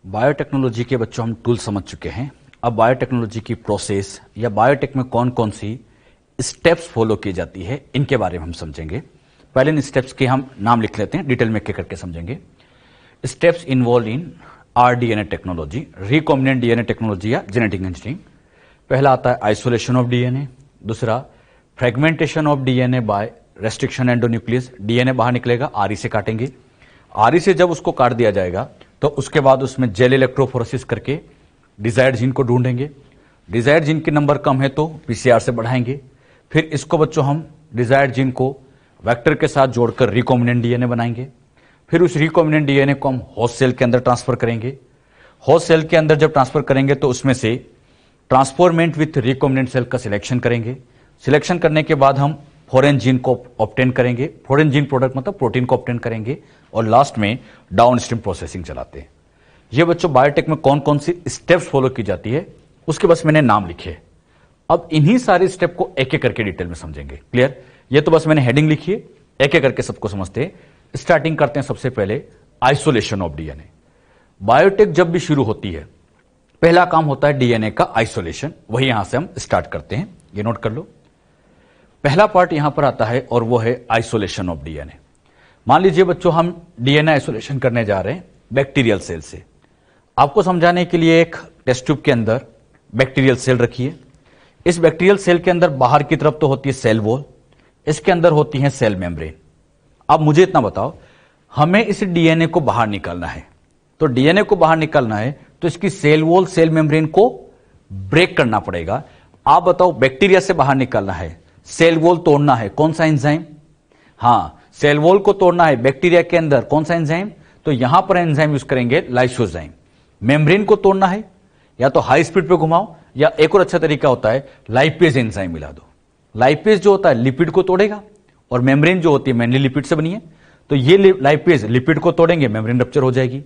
Biotechnology के बच्चों हम टूल समझ चुके हैं। अब बायोटेक्नोलॉजी की प्रोसेस या बायोटेक में कौन कौन सी स्टेप्स फॉलो की जाती है इनके बारे में हम समझेंगे। पहले इन स्टेप्स के हम नाम लिख लेते हैं, डिटेल में एक करके समझेंगे। Steps involve in rDNA technology, recombinant DNA technology या जेनेटिक इंजीनियरिंग। पहला आता है आइसोलेशन ऑफ डीएनए, दूसरा fragmentation of DNA by restriction endonuclease, DNA बाहर निकलेगा, आरी से काटेंगे। आरी से जब उसको काट दिया जाएगा तो उसके बाद उसमें जेल इलेक्ट्रोफोरेसिस करके डिजायर्ड जीन को ढूंढेंगे। डिजायर्ड जीन के नंबर कम है तो पीसीआर से बढ़ाएंगे। फिर इसको बच्चों हम डिजायर्ड जीन को वेक्टर के साथ जोड़कर रिकॉम्बिनेंट डीएनए बनाएंगे। फिर उस रिकॉम्बिनेंट डीएनए को हम होस्ट सेल के अंदर ट्रांसफर करेंगे। होस्ट सेल के अंदर जब ट्रांसफर करेंगे तो उसमें से ट्रांसफॉर्मेंट विथ रिकॉम्बिनेंट सेल का सिलेक्शन करेंगे। सिलेक्शन करने के बाद हम फॉरेन जीन को ऑब्टेन करेंगे। फॉरेन जीन प्रोडक्ट मतलब प्रोटीन को ऑब्टेन करेंगे और लास्ट में डाउनस्ट्रीम प्रोसेसिंग चलाते हैं। ये बच्चों बायोटेक में कौन कौन सी स्टेप्स फॉलो की जाती है उसके बस मैंने नाम लिखे। अब इन्हीं सारे स्टेप को एक एक करके डिटेल में समझेंगे। क्लियर? ये तो बस मैंने हेडिंग लिखी है, एक एक करके सबको समझते हैं। स्टार्टिंग करते हैं सबसे पहले आइसोलेशन ऑफ डीएनए। बायोटेक जब भी शुरू होती है पहला काम होता है डीएनए का आइसोलेशन। वही यहां से हम स्टार्ट करते हैं, ये नोट कर लो। पहला पार्ट यहां पर आता है और वो है आइसोलेशन ऑफ डीएनए। मान लीजिए बच्चों हम डीएनए आइसोलेशन करने जा रहे हैं बैक्टीरियल सेल से। आपको समझाने के लिए एक टेस्ट ट्यूब के अंदर बैक्टीरियल सेल रखिए। इस बैक्टीरियल सेल के अंदर बाहर की तरफ तो होती है सेल वॉल, इसके अंदर होती है सेल मेम्ब्रेन। अब मुझे इतना बताओ, हमें इस डीएनए को बाहर निकालना है। तो डीएनए को बाहर निकालना है तो इसकी सेल वॉल सेल मेम्ब्रेन को ब्रेक करना पड़ेगा। आप बताओ, बैक्टीरिया से बाहर निकालना है, सेल वॉल तोड़ना है, कौन सा एंजाइम? हां, सेल वॉल को तोड़ना है बैक्टीरिया के अंदर, कौन सा एंजाइम? तो यहां पर एंजाइम यूज करेंगे लाइसोजाइम। मेम्ब्रेन को तोड़ना है या तो हाई स्पीड पे घुमाओ या एक और अच्छा तरीका होता है लाइपेज एंजाइम मिला दो। लाइपेज जो होता है लिपिड को तोड़ेगा और मेम्ब्रेन जो होती है मेनली लिपिड से बनी है, तो ये लाइपेज लिपिड को तोड़ेंगे, मेम्ब्रेन रप्चर हो जाएगी।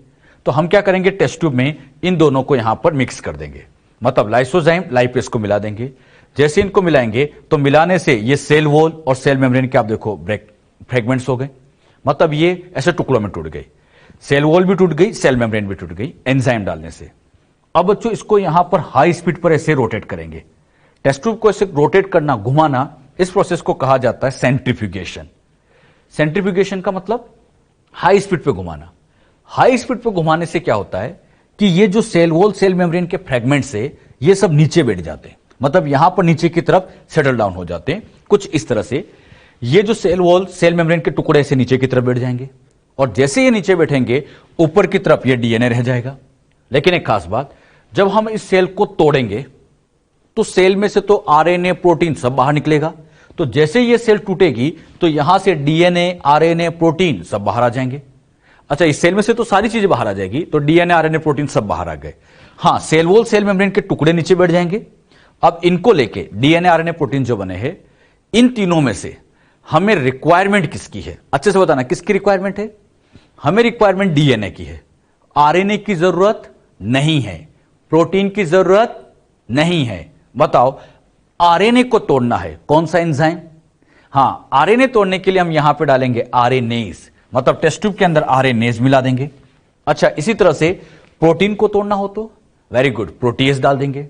तो हम क्या करेंगे, टेस्ट ट्यूब में इन दोनों को यहां पर मिक्स कर देंगे, मतलब लाइसोजाइम लाइपेज को मिला देंगे। जैसे इनको मिलाएंगे तो मिलाने से ये सेल वॉल और सेल मेम्ब्रेन के आप देखो ब्रेक फ्रेगमेंट्स हो गए, मतलब ये ऐसे टुकड़ों में टूट गई। सेल वॉल भी टूट गई, सेल मेम्ब्रेन भी टूट गई एंजाइम डालने से। अब बच्चों इसको यहां पर हाई स्पीड पर ऐसे रोटेट करेंगे। टेस्ट ट्यूब को ऐसे रोटेट करना, घुमाना, इस प्रोसेस को कहा जाता है सेंट्रीफ्यूगेशन। सेंट्रीफ्यूगेशन का मतलब हाई स्पीड पे घुमाना। हाई स्पीड पे घुमाने से क्या होता है कि ये जो सेल वॉल सेल मेम्ब्रेन के फ्रेगमेंट्स है ये सब नीचे बैठ जाते हैं, मतलब यहां पर नीचे की तरफ सेटल डाउन हो जाते हैं कुछ इस तरह से। ये जो सेल वॉल सेल मेम्ब्रेन के टुकड़े से नीचे की तरफ बैठ जाएंगे और जैसे ये नीचे बैठेंगे ऊपर की तरफ ये डीएनए रह जाएगा। लेकिन एक खास बात, जब हम इस सेल को तोड़ेंगे तो सेल में से तो आरएनए प्रोटीन सब बाहर निकलेगा। तो जैसे ये सेल टूटेगी तो यहां से डीएनए आरएनए प्रोटीन सब बाहर आ जाएंगे। अच्छा, इस सेल में से तो सारी चीजें बाहर आ जाएगी, तो डीएनए आरएनए प्रोटीन सब बाहर आ गए। हां, सेल वॉल सेल मेम्ब्रेन के टुकड़े नीचे बैठ जाएंगे। अब इनको लेके डीएनए आरएनए प्रोटीन जो बने हैं, इन तीनों में से हमें रिक्वायरमेंट किसकी है? अच्छे से बताना, किसकी रिक्वायरमेंट है? हमें रिक्वायरमेंट डीएनए की है। आरएनए की जरूरत नहीं है, प्रोटीन की जरूरत नहीं है। बताओ, आरएनए को तोड़ना है, कौन सा एंजाइम? हां, आरएनए तोड़ने के लिए हम यहां पे डालेंगे आरएनएज, मतलब टेस्ट ट्यूब के अंदर आरएनएज मिला देंगे। अच्छा, इसी तरह से प्रोटीन को तोड़ना हो तो वेरी गुड, प्रोटीएज डाल देंगे।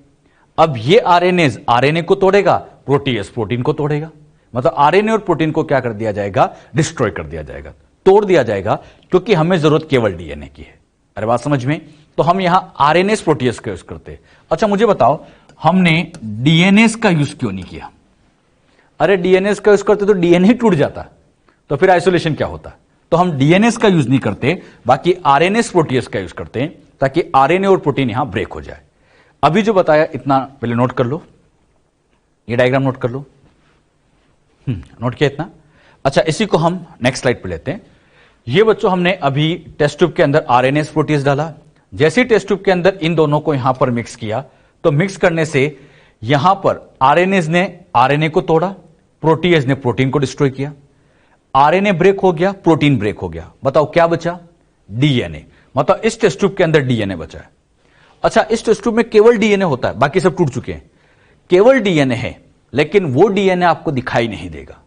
अब ये आरएनएज आरएनए को तोड़ेगा, प्रोटीएज प्रोटीन को तोड़ेगा, मतलब आरएनए और प्रोटीन को क्या कर दिया जाएगा? डिस्ट्रॉय कर दिया जाएगा, तोड़ दिया जाएगा, क्योंकि हमें जरूरत केवल डीएनए की है। अरे बात समझ में? तो हम यहां आरएनएस प्रोटीएस का यूज करते हैं। अच्छा, मुझे बताओ, हमने डीएनएस का यूज क्यों नहीं किया? अरे डीएनएस का यूज करते तो डीएनए टूट जाता, तो फिर आइसोलेशन क्या होता? तो हम डीएनएस का यूज नहीं करते, बाकी आरएनएस प्रोटीएस का यूज करते हैं, ताकि आरएनए और प्रोटीन यहां ब्रेक हो जाए। अभी जो बताया इतना पहले नोट कर लो, ये डायग्राम नोट कर लो। नोट किया इतना? अच्छा, इसी को हम नेक्स्ट स्लाइड पे लेते हैं। ये बच्चों हमने अभी टेस्ट ट्यूब के अंदर आरएनएस प्रोटीएस डाला। जैसे ही टेस्ट ट्यूब के अंदर इन दोनों को यहां पर मिक्स किया, तो मिक्स करने से यहां पर आरएनएस ने आरएनए को तोड़ा, प्रोटीएस ने प्रोटीन को डिस्ट्रॉय किया। आरएनए ब्रेक हो गया, प्रोटीन ब्रेक हो गया। बताओ क्या बचा? डीएनए, मतलब इस टेस्ट ट्यूब के अंदर डीएनए बचा है। अच्छा, इस टेस्ट ट्यूब में केवल डीएनए होता है, बाकी सब टूट चुके हैं। केवल डीएनए है, लेकिन वो डीएनए आपको दिखाई नहीं देगा।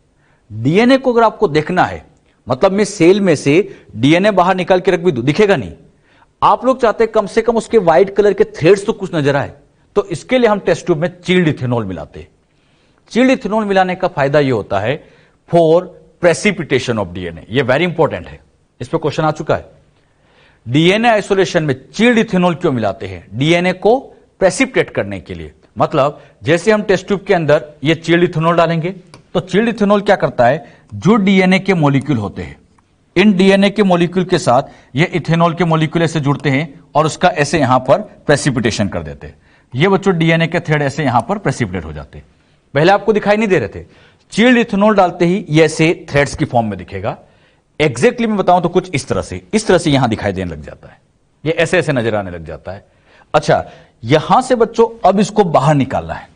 डीएनए को अगर आपको देखना है, मतलब मैं सेल में से डीएनए बाहर निकाल के रख भी दूं, दिखेगा नहीं। आप लोग चाहते हैं कम से कम उसके व्हाइट कलर के थ्रेड्स तो कुछ नजर आए, तो इसके लिए हम टेस्ट ट्यूब में चिल्ड इथेनॉल मिलाते हैं। चिल्ड इथेनॉल मिलाने का फायदा यह होता है फॉर प्रेसिपिटेशन ऑफ डीएनए। यह वेरी इंपॉर्टेंट है, इस पर क्वेश्चन आ चुका है। डीएनए आइसोलेशन में चिल्ड इथेनॉल क्यों मिलाते हैं? डीएनए को प्रेसिपिटेट करने के लिए। मतलब जैसे हम टेस्ट ट्यूब के अंदर ये चिल्ड इथेनॉल डालेंगे, तो चिल्ड इथेनॉल क्या करता है, जो डीएनए के मॉलिक्यूल होते हैं, इन डीएनए के मॉलिक्यूल के साथ ये इथेनॉल के मॉलिक्यूल ऐसे जुड़ते हैं और उसका ऐसे यहां पर प्रेसिपिटेशन कर देते हैं। ये बच्चों डीएनए के थ्रेड ऐसे यहां पर प्रेसिपिटेट हो जाते हैं। पहले आपको दिखाई नहीं दे रहे थे, चिल्ड इथेनॉल डालते ही ये ऐसे थ्रेड्स की फॉर्म में दिखेगा। एग्जैक्टली मैं बताऊं तो कुछ इस तरह से यहां दिखाई देने लग जाता है, ये ऐसे ऐसे नजर आने लग जाता है। अच्छा, यहां से बच्चों अब इसको बाहर निकालना है,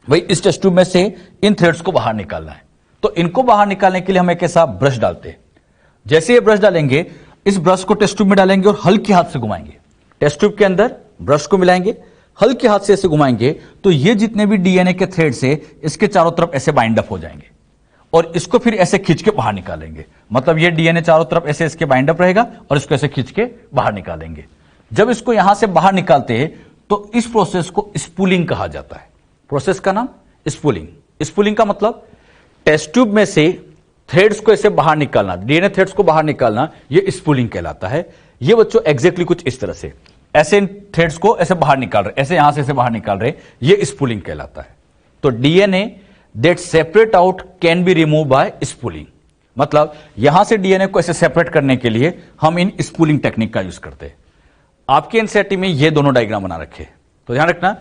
भाई इस टेस्ट ट्यूब में से इन थ्रेड्स को बाहर निकालना है। तो इनको बाहर निकालने के लिए हम एक ऐसा ब्रश डालते हैं। जैसे ये ब्रश डालेंगे, इस ब्रश को टेस्ट ट्यूब में डालेंगे और हल्के हाथ से घुमाएंगे। टेस्ट ट्यूब के अंदर ब्रश को मिलाएंगे, हल्के हाथ से ऐसे घुमाएंगे, तो ये जितने भी डीएनए के थ्रेड्स है इसके चारों तरफ ऐसे बाइंड अप हो जाएंगे और इसको फिर ऐसे खींच के बाहर निकालेंगे। मतलब ये डीएनए चारों तरफ ऐसे इसके बाइंड अप रहेगा और इसको ऐसे खींच के बाहर निकालेंगे। जब इसको यहां से बाहर निकालते हैं तो इस प्रोसेस को स्पूलिंग कहा जाता है। प्रोसेस का नाम स्पूलिंग। स्पूलिंग का मतलब टेस्ट ट्यूब में से थ्रेड्स को ऐसे बाहर निकालना, डीएनए थ्रेड्स को बाहर निकालना, ये स्पूलिंग कहलाता है। ये बच्चों एग्जैक्टली कुछ इस तरह से ऐसे इन थ्रेड्स को ऐसे बाहर निकाल रहे, ऐसे यहां से ऐसे बाहर निकाल रहे, ये स्पूलिंग कहलाता है। तो DNA that separate out can be remove by spooling. मतलब यहां से डीएनए को ऐसे सेपरेट करने के लिए हम इन स्पूलिंग टेक्निक का यूज करते हैं। आपके एनसीईआरटी में ये दोनों डायग्राम बना रखे, तो ध्यान रखना,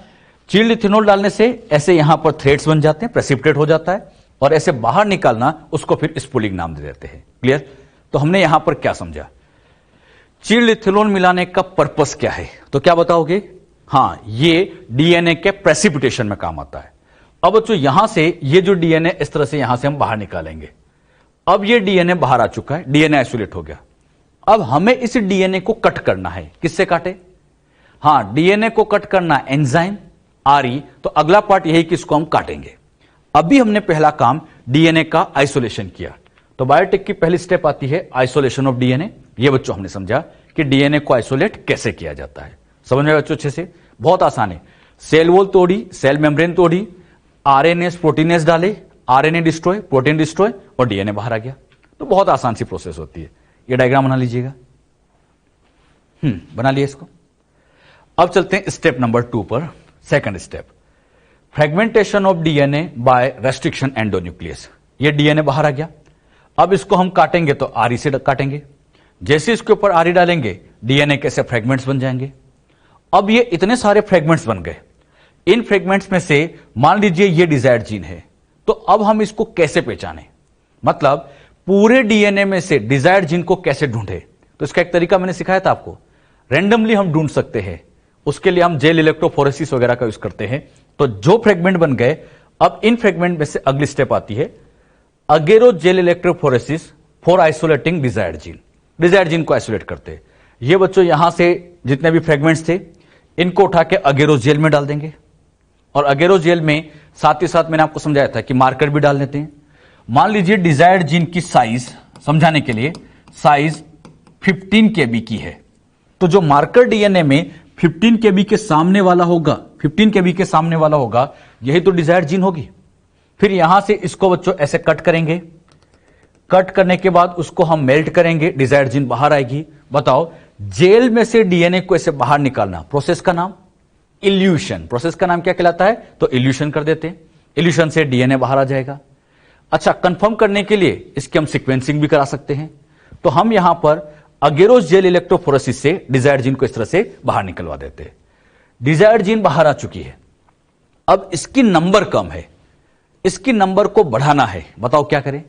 चिल्ड इथेनॉल डालने से ऐसे यहां पर थ्रेड्स बन जाते हैं, प्रेसिपिटेट हो जाता है, और ऐसे बाहर निकालना उसको फिर स्पूलिंग नाम दे देते हैं। क्लियर? तो हमने यहां पर क्या समझा, चिल्ड इथेनॉल मिलाने का पर्पस क्या है, तो क्या बताओगे? हां, ये डीएनए के प्रेसिपिटेशन में काम आता है। अब बच्चों यहां से ये जो डीएनए इस तरह से यहां से हम बाहर निकालेंगे। अब ये डीएनए बाहर आ चुका है, डीएनए आइसोलेट हो गया। अब हमें इस डीएनए को कट करना है। किससे काटे? हां, डीएनए को कट करना एंजाइम आरई। तो अगला पार्ट यही कि इसको हम काटेंगे। अभी हमने पहला काम डीएनए का आइसोलेशन किया। तो बायोटेक की पहली स्टेप आती है आइसोलेशन ऑफ डीएनए। ये बच्चों हमने समझा कि डीएनए को आइसोलेट कैसे किया जाता है। समझ में बच्चों अच्छे से? बहुत आसान है। सेल वॉल तोड़ी, सेल मेम्ब्रेन तोड़ी, आरएनएस प्रोटीनेस डाले, आरएनए डिस्ट्रॉय, प्रोटीन डिस्ट्रॉय, और डीएनए बाहर आ गया। तो बहुत आसान सी प्रोसेस होती है। ये डायग्राम बना लीजिएगा। बना लिया इसको। अब चलते हैं स्टेप नंबर 2 पर। Second step, fragmentation of DNA by restriction endonuclease. ये डीएनए बाहर आ गया। अब इसको हम काटेंगे तो आरई से काटेंगे। जैसे इसके ऊपर आरई डालेंगे, डीएनए के ऐसे फ्रेगमेंट्स बन जाएंगे। अब ये इतने सारे फ्रेगमेंट्स बन गए। इन फ्रेगमेंट्स में से मान लीजिए ये डिजायर्ड जीन है, तो अब हम इसको कैसे पहचाने? मतलब पूरे डीएनए में से डिजायर्ड जीन को कैसे ढूंढे? तो इसका एक तरीका मैंने सिखाया था आपको। रैंडमली हम ढूंढ सकते हैं। उसके लिए हम जेल इलेक्ट्रोफोरेसिस वगैरह का यूज करते हैं। तो जो फ्रेगमेंट बन गए, अब इन फ्रेगमेंट में से अगली स्टेप आती है agarose gel electrophoresis for isolating desired gene. Desired gene को आइसोलेट करते हैं। ये बच्चों यहां से जितने भी फ्रेगमेंट्स थे, इनको उठा के अगेरो जेल में डाल देंगे। और अगेरो जेल में साथ ही साथ मैंने आपको समझाया था कि मार्कर भी डाल देते हैं। मान लीजिए डिजायर्ड जीन की साइज, समझाने के लिए, साइज 15 kb की है। तो जो मार्कर डीएनए में 15 kb के सामने वाला होगा, 15 kb के सामने वाला होगा, यही तो डिजायर्ड जीन होगी। फिर यहां से इसको बच्चों ऐसे कट करेंगे। कट करने के बाद उसको हम मेल्ट करेंगे, डिजायर्ड जीन बाहर आएगी। बताओ, जेल में से डीएनए को ऐसे बाहर निकालना, प्रोसेस का नाम इल्यूशन। प्रोसेस का नाम क्या कहलाता है? तो इल्यूशन कर देते हैं। इल्यूशन से डीएनए बाहर आ जाएगा। अच्छा, कंफर्म करने के लिए इसकी हम सीक्वेंसिंग भी करा सकते हैं। तो हम यहां पर अगेरोस जेल इलेक्ट्रोफोरेसिस से डिजायर्ड जीन को इस तरह से बाहर निकलवा देते हैं। डिजायर्ड जीन बाहर आ चुकी है। अब इसकी नंबर कम है, इसकी नंबर को बढ़ाना है। बताओ क्या करें?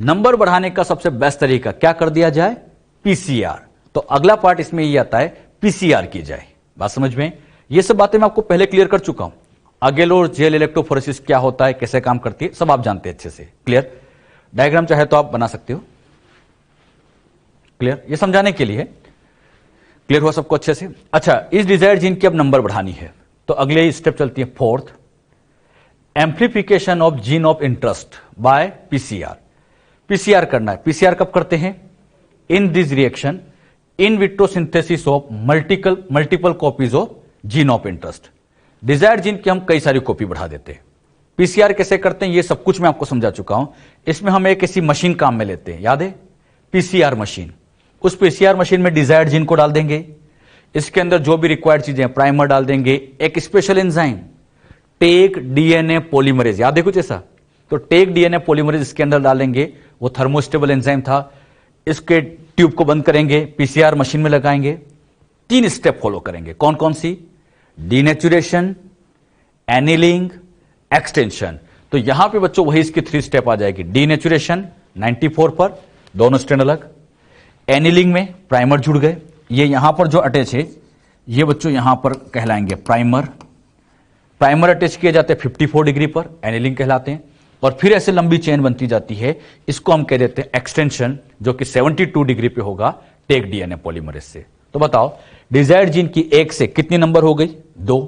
नंबर बढ़ाने का सबसे बेस्ट तरीका क्या कर दिया जाए? पीसीआर। तो अगला पार्ट इसमें ये आता है, पीसीआर की जाए। बात समझ में? ये सब बातें मैं आपको पहले क्लियर कर चुका हूं। अगेरो जेल इलेक्ट्रोफोरेसिस क्या होता है, कैसे काम करती है, सब आप जानते हैं अच्छे से। क्लियर? डायग्राम चाहे तो आप बना सकते हो। क्लियर? ये समझाने के लिए। क्लियर हुआ सबको अच्छे से? अच्छा, इस डिजायर्ड जीन की अब नंबर बढ़ानी है। तो अगले स्टेप चलती है fourth, amplification of gene of interest by PCR. PCR करना है। पीसीआर कब करते हैं? In this reaction in vitro synthesis of multiple copies of gene of interest. Desired gene की हम कई सारी कॉपी बढ़ा देते हैं। पीसीआर कैसे करते हैं ये सब कुछ मैं आपको समझा चुका हूं। इसमें हम एक ऐसी मशीन काम में लेते हैं, याद है, पीसीआर मशीन। उस पीसीआर मशीन में डिजायर्ड जीन को डाल देंगे, इसके अंदर जो भी रिक्वायर्ड चीजें हैं, प्राइमर डाल देंगे, एक special enzyme Taq DNA polymerase, याद है कुछ ऐसा, तो टेक डीएनए पॉलीमरेज इसके अंदर डालेंगे। वो थर्मोस्टेबल एंजाइम था। इसके ट्यूब को बंद करेंगे, पीसीआर मशीन में लगाएंगे, 3 स्टेप फॉलो करेंगे। कौन कौन सी? Denaturation, annealing, extension. तो यहां पे बच्चों वही इसकी 3 स्टेप आ जाएगी। डीनेचुरेशन 94 पर, दोनों स्ट्रैंड अलग। एनिलिंग में प्राइमर जुड़ गए, ये यहां पर जो अटैच है ये बच्चों यहां पर कहलाएंगे प्राइमर। प्राइमर अटैच किए जाते हैं 54 डिग्री पर, एनिलिंग कहलाते हैं। और फिर ऐसे लंबी चेन बनती जाती है, इसको हम कह देते हैं एक्सटेंशन, जो कि 72 डिग्री पे होगा टेक डीएनए पॉलीमरेज से। तो बताओ डिजायर्ड जीन की 1 से कितनी नंबर हो गई? 2।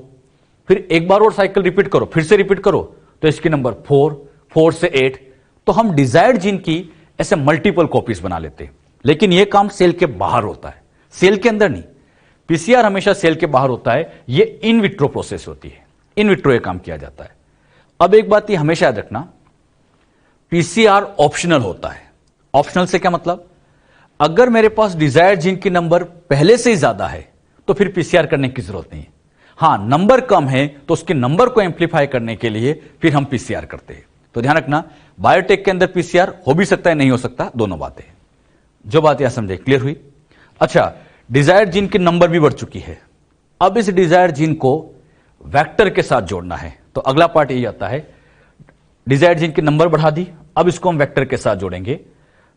फिर एक बार और साइकिल रिपीट करो, फिर से रिपीट करो, तो इसकी नंबर 4, 4 से 8। तो हम डिजायर्ड जीन की ऐसे मल्टीपल कॉपीज बना लेते हैं। लेकिन यह काम सेल के बाहर होता है, सेल के अंदर नहीं। पीसीआर हमेशा सेल के बाहर होता है, यह इन विट्रो प्रोसेस होती है, इन विट्रो ये काम किया जाता है। अब एक बात ये हमेशा याद रखना, पीसीआर ऑप्शनल होता है। ऑप्शनल से क्या मतलब? अगर मेरे पास डिजायर्ड जीन की नंबर पहले से ही ज्यादा है तो फिर पीसीआर करने की जरूरत नहीं है। हां, नंबर कम है तो उसके नंबर को एम्पलीफाई करने के लिए फिर हम पीसीआर करते हैं। तो ध्यान रखना, बायोटेक के अंदर पीसीआर हो भी सकता है, नहीं हो सकता, दोनों बातें। जो बात यहां समझे, क्लियर हुई? अच्छा, डिजायर्ड जीन की नंबर भी बढ़ चुकी है। अब इस डिजायर्ड जीन को वेक्टर के साथ जोड़ना है। तो अगला पार्ट यही आता है, डिजायर्ड जीन की नंबर बढ़ा दी, अब इसको हम वेक्टर के साथ जोड़ेंगे।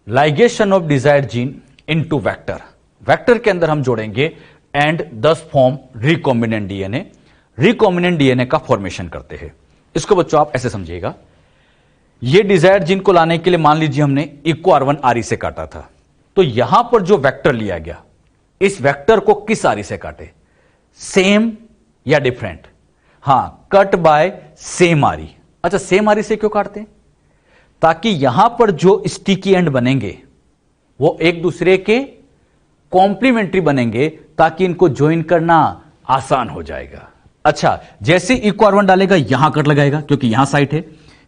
Ligation of desired gene into vector, vector के अंदर हम जोड़ेंगे and 10 form recombinant DNA. Recombinant DNA का फॉर्मेशन करते हैं। इसको बच्चों आप ऐसे समझिएगा, ये डिजायर्ड जीन को लाने के लिए मान लीजिए हमने इको R1 RE से काटा था, तो यहां पर जो वेक्टर लिया गया, इस वेक्टर को किस RE से काटे? सेम या डिफरेंट? हां, कट बाय सेम RE। अच्छा, सेम RE से क्यों काटते हैं? ताकि यहां पर जो स्टिकी एंड बनेंगे वो एक दूसरे के कॉम्प्लीमेंट्री बनेंगे, ताकि इनको ज्वाइन करना आसान हो जाएगा। अच्छा, जैसे इको R1 डालेगा यहां कट लगाएगा, क्योंकि यहां साइट है,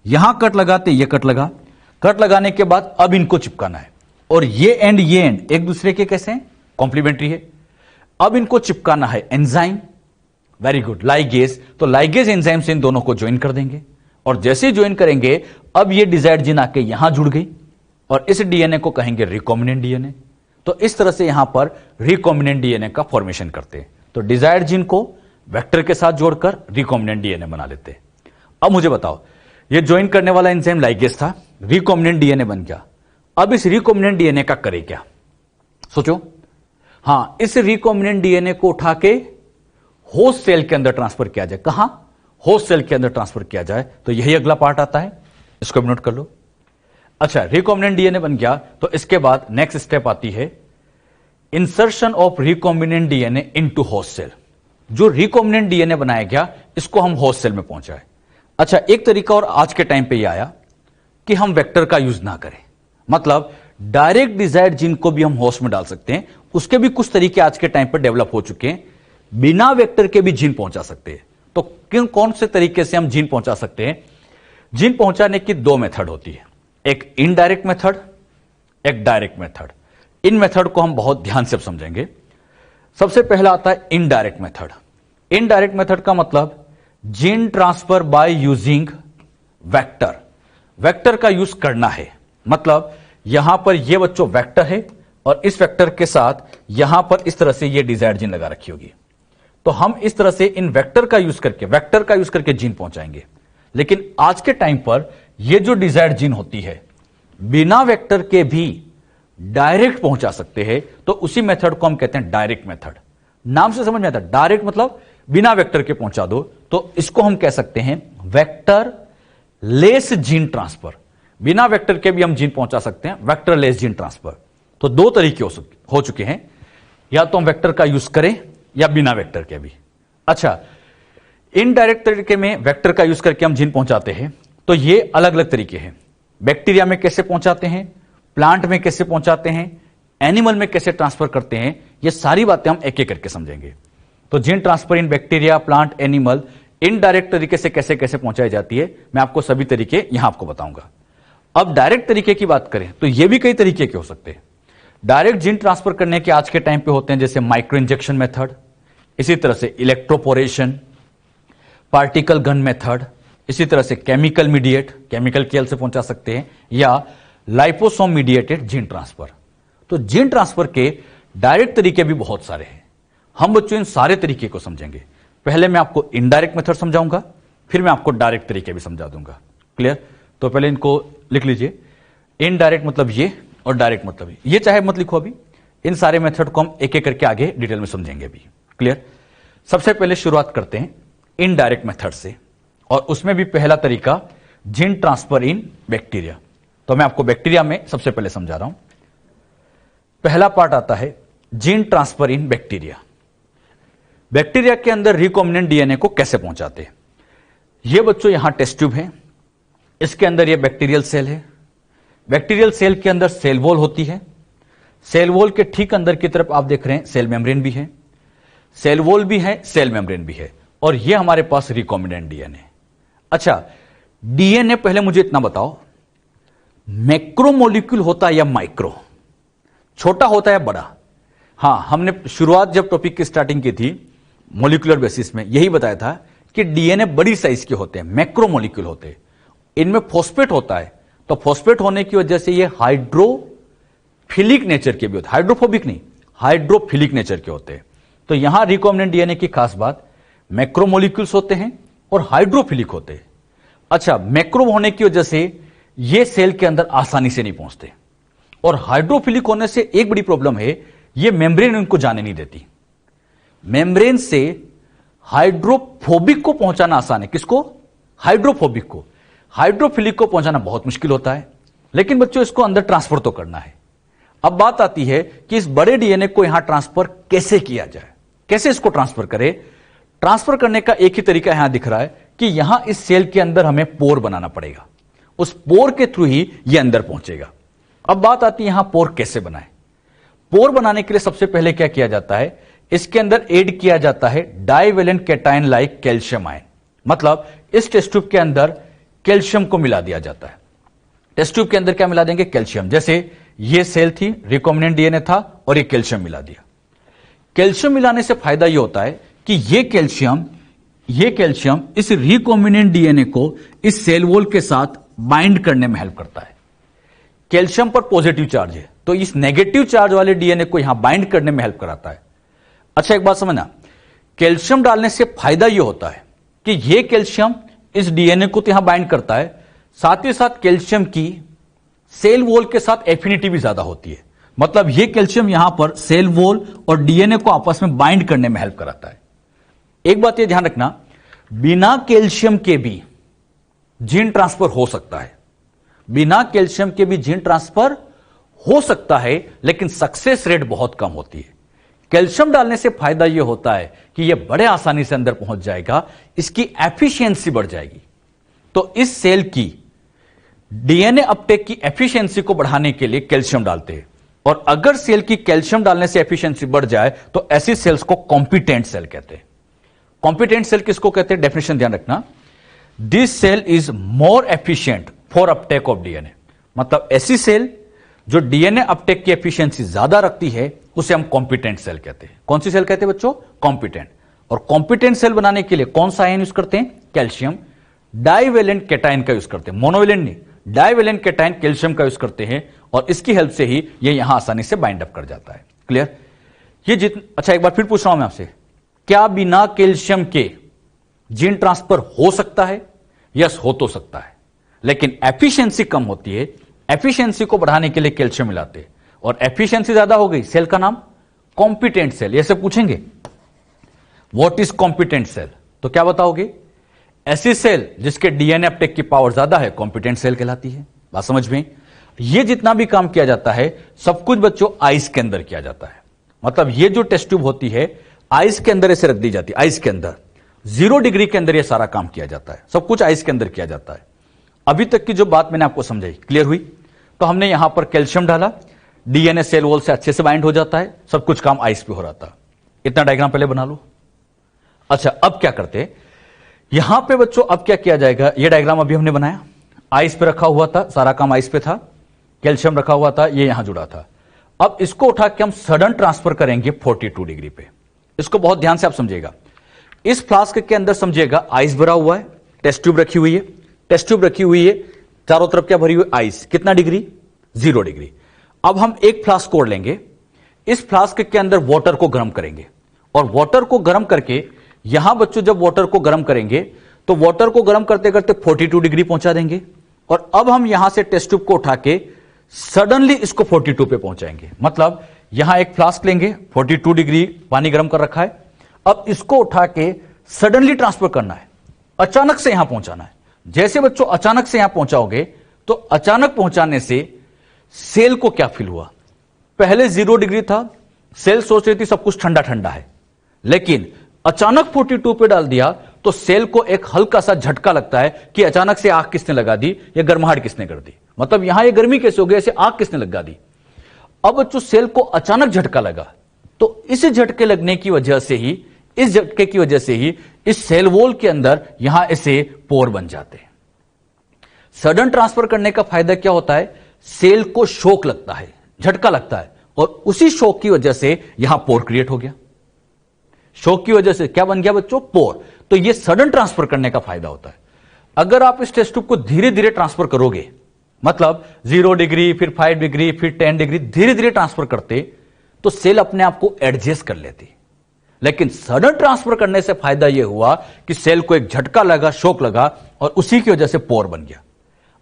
यहां कट लगाते ये कट लगा, कट लगाने के बाद अब इनको चिपकाना है, और ये एंड एक दूसरे के कैसे हैं? कॉम्प्लीमेंट्री है। अब इनको चिपकाना है एंजाइम, वेरी गुड, लाइगेज। तो लाइगेज एंजाइम से इन दोनों को ज्वाइन कर देंगे, और जैसे ज्वाइन करेंगे अब ये डिजायर्ड जीन आके यहां जुड़ गई, और इस डीएनए को कहेंगे रिकॉम्बिनेंट डीएनए। तो इस तरह से यहां पर रिकॉम्बिनेंट डीएनए का फॉर्मेशन करते हैं। तो डिजायर्ड जीन को वेक्टर के साथ जोड़कर रिकॉम्बिनेंट डीएनए बना लेते हैं। अब मुझे बताओ, ये ज्वाइन करने वाला एंजाइम लाइगेज था, रिकॉम्बिनेंट डीएनए बन गया। अब इस रिकॉम्बिनेंट डीएनए का करे क्या? सोचो। हां, इस रिकॉम्बिनेंट डीएनए को उठा के होस्ट सेल के अंदर ट्रांसफर किया जाए। कहां? होस्ट सेल के अंदर ट्रांसफर किया जाए। तो यही अगला पार्ट आता है, इसको भी नोट कर लो। अच्छा, रिकॉम्बिनेंट डीएनए बन गया, तो इसके बाद नेक्स्ट स्टेप आती है insertion of recombinant DNA into host cell. जो रिकॉम्बिनेंट डीएनए बनाया गया, इसको हम होस्ट सेल में पहुंचाए। अच्छा, एक तरीका और आज के टाइम पे ये आया कि हम वेक्टर का यूज ना करें, मतलब डायरेक्ट डिजायर्ड जीन को भी हम होस्ट में डाल सकते हैं। उसके भी कुछ तरीके आज के टाइम पर डेवलप हो चुके हैं, बिना वेक्टर के भी जीन पहुंचा सकते हैं। तो कौन से तरीके से हम जीन पहुंचा सकते हैं? जीन पहुंचाने की 2 मेथड होती है, एक इनडायरेक्ट मेथड, एक डायरेक्ट मेथड। इन मेथड को हम बहुत ध्यान से समझेंगे। सबसे पहला आता है इनडायरेक्ट मेथड। इनडायरेक्ट मेथड का मतलब gene transfer by using vector. Vector का यूज करना है, मतलब यहां पर ये बच्चों वेक्टर है, और इस वेक्टर के साथ यहां पर इस तरह से ये डिजायर्ड जीन लगा रखी होगी। तो हम इस तरह से इन वेक्टर का यूज करके जीन पहुंचाएंगे। लेकिन आज के टाइम पर ये जो डिजायर्ड जीन होती है, बिना वेक्टर के भी डायरेक्ट पहुंचा सकते हैं। तो उसी मेथड को हम कहते हैं डायरेक्ट मेथड। नाम से समझ में आता है, डायरेक्ट मतलब बिना वेक्टर के पहुंचा दो। तो इसको हम कह सकते हैं वेक्टर लेस जीन ट्रांसफर। बिना वेक्टर के भी हम जीन पहुंचा सकते हैं, वेक्टर लेस जीन ट्रांसफर। तो 2 तरीके हो चुके हैं, या तो हम वेक्टर का यूज करें या बिना वेक्टर के भी। अच्छा, इनडायरेक्ट तरीके में वेक्टर का यूज करके हम जीन पहुंचाते हैं, तो ये अलग अलग तरीके हैं। बैक्टीरिया में कैसे पहुंचाते हैं, प्लांट में कैसे पहुंचाते हैं, एनिमल में कैसे ट्रांसफर करते हैं, ये सारी बातें हम एक एक करके समझेंगे। तो जीन ट्रांसफर इन बैक्टीरिया, प्लांट, एनिमल इनडायरेक्ट तरीके से कैसे कैसे पहुंचाई जाती है, मैं आपको सभी तरीके यहां आपको बताऊंगा। अब डायरेक्ट तरीके की बात करें तो ये भी कई तरीके के हो सकते हैं। डायरेक्ट जीन ट्रांसफर करने के आज के टाइम पे होते हैं जैसे माइक्रो इंजेक्शन मेथड, इसी तरह से इलेक्ट्रोपोरेशन, पार्टिकल गन मेथड, इसी तरह से केमिकल मीडिएट, केमिकल केल से पहुंचा सकते हैं, या लाइपोसोम मीडिएटेड जीन ट्रांसफर। तो जीन ट्रांसफर के डायरेक्ट तरीके भी बहुत सारे हैं। हम बच्चों इन सारे तरीके को समझेंगे। पहले मैं आपको इनडायरेक्ट मेथड समझाऊंगा, फिर मैं आपको डायरेक्ट तरीके भी समझा दूंगा। क्लियर? तो पहले इनको लिख लीजिए। इनडायरेक्ट मतलब ये और डायरेक्ट मतलब ये चाहे मत लिखो अभी। इन सारे मेथड को हम एक एक करके आगे डिटेल में समझेंगे अभी। क्लियर? सबसे पहले शुरुआत करते हैं इनडायरेक्ट मेथड से, और उसमें भी पहला तरीका जीन ट्रांसफर इन बैक्टीरिया। तो मैं आपको बैक्टीरिया में सबसे पहले समझा रहा हूं। पहला पार्ट आता है जीन ट्रांसफर इन बैक्टीरिया। बैक्टीरिया के अंदर रिकॉम्बिनेंट डीएनए को कैसे पहुंचाते हैं? ये बच्चों यहां टेस्ट ट्यूब है, इसके अंदर ये बैक्टीरियल सेल है। बैक्टीरियल सेल के अंदर सेल वॉल होती है। सेल वॉल के ठीक अंदर की तरफ आप देख रहे हैं सेल मेम्ब्रेन भी है, सेल वॉल भी है, सेल मेम्ब्रेन भी है, और ये हमारे पास रिकॉम्बिनेंट डीएनए। अच्छा, डीएनए पहले मुझे इतना बताओ, मैक्रोमोलिक्यूल होता है या माइक्रो? छोटा होता है या बड़ा? हां, हमने शुरुआत जब टॉपिक की स्टार्टिंग की थी मोलिकुलर बेसिस में यही बताया था कि डीएनए बड़ी साइज के होते हैं, मैक्रोमोलिक्यूल होते हैं। इनमें फॉस्फेट होता है, तो फॉस्फेट होने की वजह से ये हाइड्रोफिलिक नेचर के भी होते हैं, हाइड्रोफोबिक नहीं, हाइड्रोफिलिक नेचर के होते हैं। तो यहां रिकॉम्बिनेंट डीएनए की खास बात, मैक्रोमोलिक्यूल्स होते हैं और हाइड्रोफिलिक होते हैं। अच्छा, मैक्रो होने की वजह से ये सेल के अंदर आसानी से नहीं पहुंचते, और हाइड्रोफिलिक होने से एक बड़ी प्रॉब्लम है, ये मेम्ब्रेन उनको जाने नहीं देती। मेम्ब्रेन से हाइड्रोफोबिक को पहुंचाना आसान है। किसको? हाइड्रोफोबिक को। हाइड्रोफिलिक को पहुंचाना बहुत मुश्किल होता है, लेकिन बच्चों इसको अंदर ट्रांसफर तो करना है। अब बात आती है कि इस बड़े डीएनए को यहां ट्रांसफर कैसे किया जाए, कैसे इसको ट्रांसफर करें। ट्रांसफर करने का एक ही तरीका यहां दिख रहा है कि यहां इस सेल के अंदर हमें पोर बनाना पड़ेगा, उस पोर के थ्रू ही यह अंदर पहुंचेगा। अब बात आती है यहां पोर कैसे बनाए। पोर बनाने के लिए सबसे पहले क्या किया जाता है, इसके अंदर ऐड किया जाता है divalent cation like calcium ion. मतलब इस टेस्ट ट्यूब के अंदर कैल्शियम को मिला दिया जाता है। टेस्ट ट्यूब के अंदर क्या मिला देंगे? कैल्शियम। जैसे ये सेल थी, रिकॉम्बिनेंट डीएनए था, और ये कैल्शियम मिला दिया। कैल्शियम मिलाने से फायदा ये होता है कि ये कैल्शियम इस रिकॉम्बिनेंट डीएनए को इस सेल वॉल के साथ बाइंड करने में हेल्प करता है। कैल्शियम पर पॉजिटिव चार्ज है, तो इस नेगेटिव चार्ज वाले डीएनए को यहां बाइंड करने में हेल्प कराता है। अच्छा, एक बात समझना, कैल्शियम डालने से फायदा यह होता है कि यह कैल्शियम इस डीएनए को तो यहां बाइंड करता है, साथ ही साथ कैल्शियम की सेल वॉल के साथ एफिनिटी भी ज्यादा होती है। मतलब यह कैल्शियम यहां पर सेल वॉल और डीएनए को आपस में बाइंड करने में हेल्प कराता है। एक बात यह ध्यान रखना, बिना कैल्शियम के भी जीन ट्रांसफर हो सकता है। बिना कैल्शियम के भी जीन ट्रांसफर हो सकता है, लेकिन सक्सेस रेट बहुत कम होती है। कैल्शियम डालने से फायदा यह होता है कि यह बड़े आसानी से अंदर पहुंच जाएगा, इसकी एफिशिएंसी बढ़ जाएगी। तो इस सेल की डीएनए अपटेक की एफिशिएंसी को बढ़ाने के लिए कैल्शियम डालते हैं, और अगर सेल की कैल्शियम डालने से एफिशिएंसी बढ़ जाए तो ऐसी सेल्स को कॉम्पिटेंट सेल कहते हैं। कॉम्पिटेंट सेल किसको कहते हैं? डेफिनेशन ध्यान रखना, this cell is more efficient for uptake of DNA. मतलब ऐसी सेल जो डीएनए अपटेक की एफिशिएंसी ज्यादा रखती है उसे हम कॉम्पिटेंट सेल कहते हैं। कौन सी सेल कहते हैं बच्चों? कॉम्पिटेंट। और कॉम्पिटेंट सेल बनाने के लिए कौन सा आयन यूज करते हैं? कैल्शियम। डाइवेलेंट कैटायन का यूज करते हैं, मोनोवेलेंट नहीं, डाइवेलेंट कैटायन कैल्शियम का यूज करते हैं, और इसकी हेल्प से ही यह यहां आसानी से बाइंड अप कर जाता है। क्लियर? ये अच्छा, एक बार फिर पूछ रहा हूं मैं आपसे, क्या बिना कैल्शियम के जीन ट्रांसफर हो सकता है? यस, हो तो सकता है, लेकिन एफिशिएंसी कम होती है। एफिशिएंसी को बढ़ाने के लिए कैल्शियम मिलाते हैं, और एफिशिएंसी ज्यादा हो गई, सेल का नाम कॉम्पिटेंट सेल। ऐसे पूछेंगे व्हाट इज कॉम्पिटेंट सेल, तो क्या बताओगे? ऐसी सेल जिसके डीएनए अपटेक की पावर ज्यादा है, कॉम्पिटेंट सेल कहलाती है। बात समझ में? ये जितना भी काम किया जाता है सब कुछ बच्चों आइस के अंदर किया जाता है। मतलब ये जो टेस्ट ट्यूब होती है आइस के अंदर ऐसे रख दी जाती है, आइस के अंदर 0 डिग्री के अंदर ये सारा काम किया जाता है। सब कुछ आइस के अंदर किया जाता है। अभी तक की जो बात मैंने आपको समझाई, क्लियर हुई? तो हमने यहां पर कैल्शियम डाला, डीएनए सेल वॉल से अच्छे से बाइंड हो जाता है, सब कुछ काम आइस पे हो रहा था। इतना डायग्राम पहले बना लो। अच्छा, अब क्या करते, यहां पे बच्चों अब क्या किया जाएगा, ये डायग्राम अभी हमने बनाया, आइस पे रखा हुआ था, सारा काम आइस पे था, कैल्शियम रखा हुआ था, ये यहां जुड़ा था। अब इसको उठा के हम सडन ट्रांसफर करेंगे 42 डिग्री पे। इसको बहुत ध्यान से आप समझिएगा। इस फ्लास्क के अंदर समझिएगा आइस भरा हुआ है, टेस्ट ट्यूब रखी हुई है, टेस्ट ट्यूब रखी हुई है, चारों तरफ क्या भरी हुई आइस, कितना डिग्री, 0 डिग्री। अब हम एक फ्लास्क और लेंगे, इस फ्लास्क के अंदर वाटर को गर्म करेंगे, और वाटर को गर्म करके यहां बच्चों जब वाटर को गर्म करेंगे तो वाटर को गर्म करते करते 42 डिग्री पहुंचा देंगे, और अब हम यहां से टेस्ट ट्यूब को उठा के सडनली इसको 42 पे पहुंचाएंगे। मतलब यहां एक फ्लास्क लेंगे, 42 डिग्री पानी गर्म कर रखा है, अब इसको उठा के सडनली ट्रांसफर करना है, अचानक से यहां पहुंचाना है। जैसे बच्चों अचानक से यहां पहुंचाओगे तो अचानक पहुंचाने से सेल को क्या फील हुआ, पहले 0 डिग्री था, सेल सोच रही थी सब कुछ ठंडा ठंडा है, लेकिन अचानक 42 पे डाल दिया तो सेल को एक हल्का सा झटका लगता है कि अचानक से आग किसने लगा दी, या गर्माहट किसने कर दी, मतलब यहां ये गर्मी कैसे हो गई, ऐसे आग किसने लगा दी। अब बच्चों सेल को अचानक झटका लगा, तो इस झटके लगने की वजह से ही, इस झटके की वजह से ही इस सेल वॉल के अंदर यहां ऐसे पोर बन जाते हैं। सडन ट्रांसफर करने का फायदा क्या होता है, सेल को शॉक लगता है, झटका लगता है, और उसी शॉक की वजह से यहां पोर क्रिएट हो गया। शॉक की वजह से क्या बन गया बच्चों, पोर। तो यह सडन ट्रांसफर करने का फायदा होता है। अगर आप इस टेस्ट ट्यूब को धीरे धीरे ट्रांसफर करोगे, मतलब 0 डिग्री, फिर 5 डिग्री, फिर 10 डिग्री, धीरे धीरे ट्रांसफर करते, तो सेल अपने आप को एडजस्ट कर लेती। लेकिन सडन ट्रांसफर करने से फायदा यह हुआ कि सेल को एक झटका लगा, शॉक लगा, और उसी की वजह से पोर बन गया।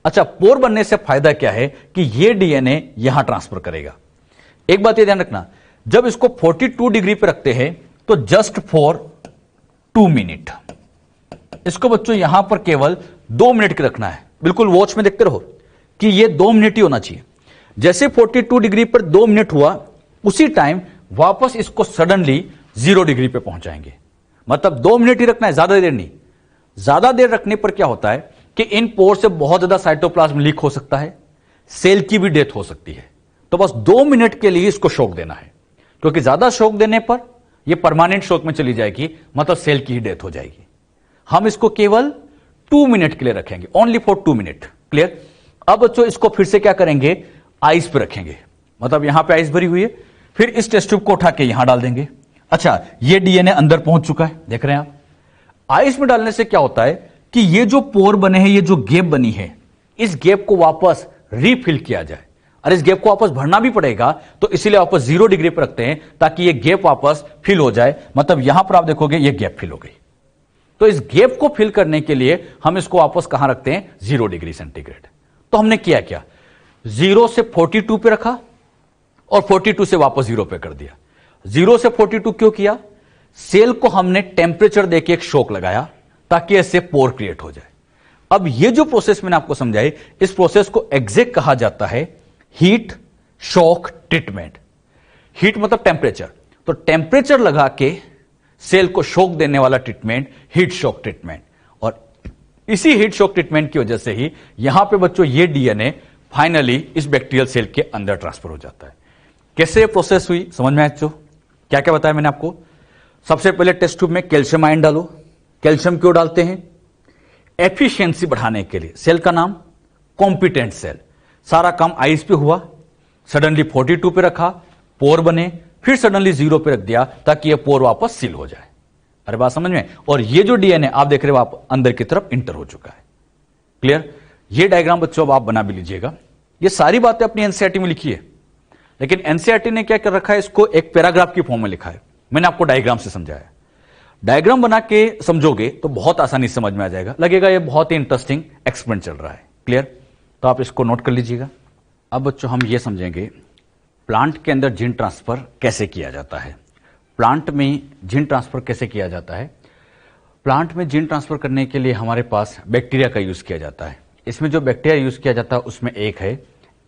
अच्छा, पोर बनने से फायदा क्या है कि यह डीएनए यहां ट्रांसफर करेगा। एक बात यह ध्यान रखना, जब इसको 42 डिग्री पर रखते हैं तो जस्ट फॉर 2 मिनट, इसको बच्चों यहां पर केवल 2 मिनट के रखना है। बिल्कुल वॉच में देखते रहो कि यह 2 मिनट ही होना चाहिए। जैसे 42 डिग्री पर 2 मिनट हुआ, उसी टाइम वापस इसको सडनली 0 डिग्री पे पहुंचाएंगे। मतलब 2 मिनट ही रखना है, ज्यादा देर नहीं। ज्यादा देर रखने पर क्या होता है कि इन पोर से बहुत ज्यादा साइटोप्लाज्म लीक हो सकता है, सेल की भी डेथ हो सकती है। तो बस 2 मिनट के लिए इसको शॉक देना है, क्योंकि ज्यादा शॉक देने पर यह परमानेंट शॉक में चली जाएगी, मतलब सेल की ही डेथ हो जाएगी। हम इसको केवल 2 मिनट के लिए रखेंगे, ओनली फॉर 2 मिनट। क्लियर। अब बच्चों इसको फिर से क्या करेंगे, आइस पे रखेंगे, मतलब यहां पे आइस भरी हुई है, फिर इस टेस्ट ट्यूब को उठा के यहां डाल देंगे। अच्छा, ये डीएनए अंदर पहुंच चुका है, देख रहे हैं आप। आइस में डालने से क्या होता है कि ये जो पोर बने हैं, ये जो गैप बनी है, इस गैप को वापस रीफिल किया जाए। और इस गैप को वापस भरना भी पड़ेगा, तो इसीलिए वापस 0 डिग्री पर रखते हैं ताकि ये गैप वापस फिल हो जाए। मतलब यहां पर आप देखोगे ये गैप फिल हो गई। तो इस गैप को फिल करने के लिए हम इसको वापस कहां रखते हैं, 0 डिग्री सेंटीग्रेड। तो हमने किया क्या, 0 से 42 पे रखा और 42 से वापस 0 पे कर दिया। 0 से 42 क्यों किया, सेल को हमने टेम्परेचर देके एक शॉक लगाया ताकि ऐसे पोर क्रिएट हो जाए। अब ये जो प्रोसेस मैंने आपको समझाई, इस प्रोसेस को एग्जैक्ट कहा जाता है हीट शॉक ट्रीटमेंट। हीट मतलब टेम्परेचर, तो टेम्परेचर लगा के सेल को शॉक देने वाला ट्रीटमेंट हीट शॉक ट्रीटमेंट। और इसी हीट शॉक ट्रीटमेंट की वजह से ही यहां पे बच्चों ये डीएनए फाइनली इस बैक्टीरियल सेल के अंदर ट्रांसफर हो जाता है। कैसे ये प्रोसेस हुई समझ में आया बच्चों, क्या क्या बताया मैंने आपको। सबसे पहले टेस्ट ट्यूब में कैल्शियम आयन डालो। कैल्शियम क्यों डालते हैं, एफिशिएंसी बढ़ाने के लिए। सेल का नाम कॉम्पिटेंट सेल। सारा काम आइस पे हुआ, सडनली 42 पे रखा, पोर बने, फिर सडनली 0 पे रख दिया ताकि ये पोर वापस सील हो जाए। अरे बात समझ में। और ये जो डीएनए आप देख रहे हो आप अंदर की तरफ इंटर हो चुका है। क्लियर। ये डायग्राम बच्चों अब आप बना भी लीजिएगा। ये सारी बातें अपनी एनसीईआरटी में लिखी है, लेकिन एनसीईआरटी ने क्या कर रखा है, इसको एक पैराग्राफ की फॉर्म में लिखा है। मैंने आपको डायग्राम से समझाया। डायग्राम बना के समझोगे तो बहुत आसानी से समझ में आ जाएगा, लगेगा ये बहुत ही इंटरेस्टिंग एक्सपेरिमेंट चल रहा है। क्लियर। तो आप इसको नोट कर लीजिएगा। अब बच्चों हम ये समझेंगे प्लांट के अंदर जीन ट्रांसफर कैसे किया जाता है। प्लांट में जीन ट्रांसफर कैसे किया जाता है। प्लांट में जीन ट्रांसफर करने के लिए हमारे पास बैक्टीरिया का यूज किया जाता है। इसमें जो बैक्टीरिया यूज किया जाता है उसमें एक है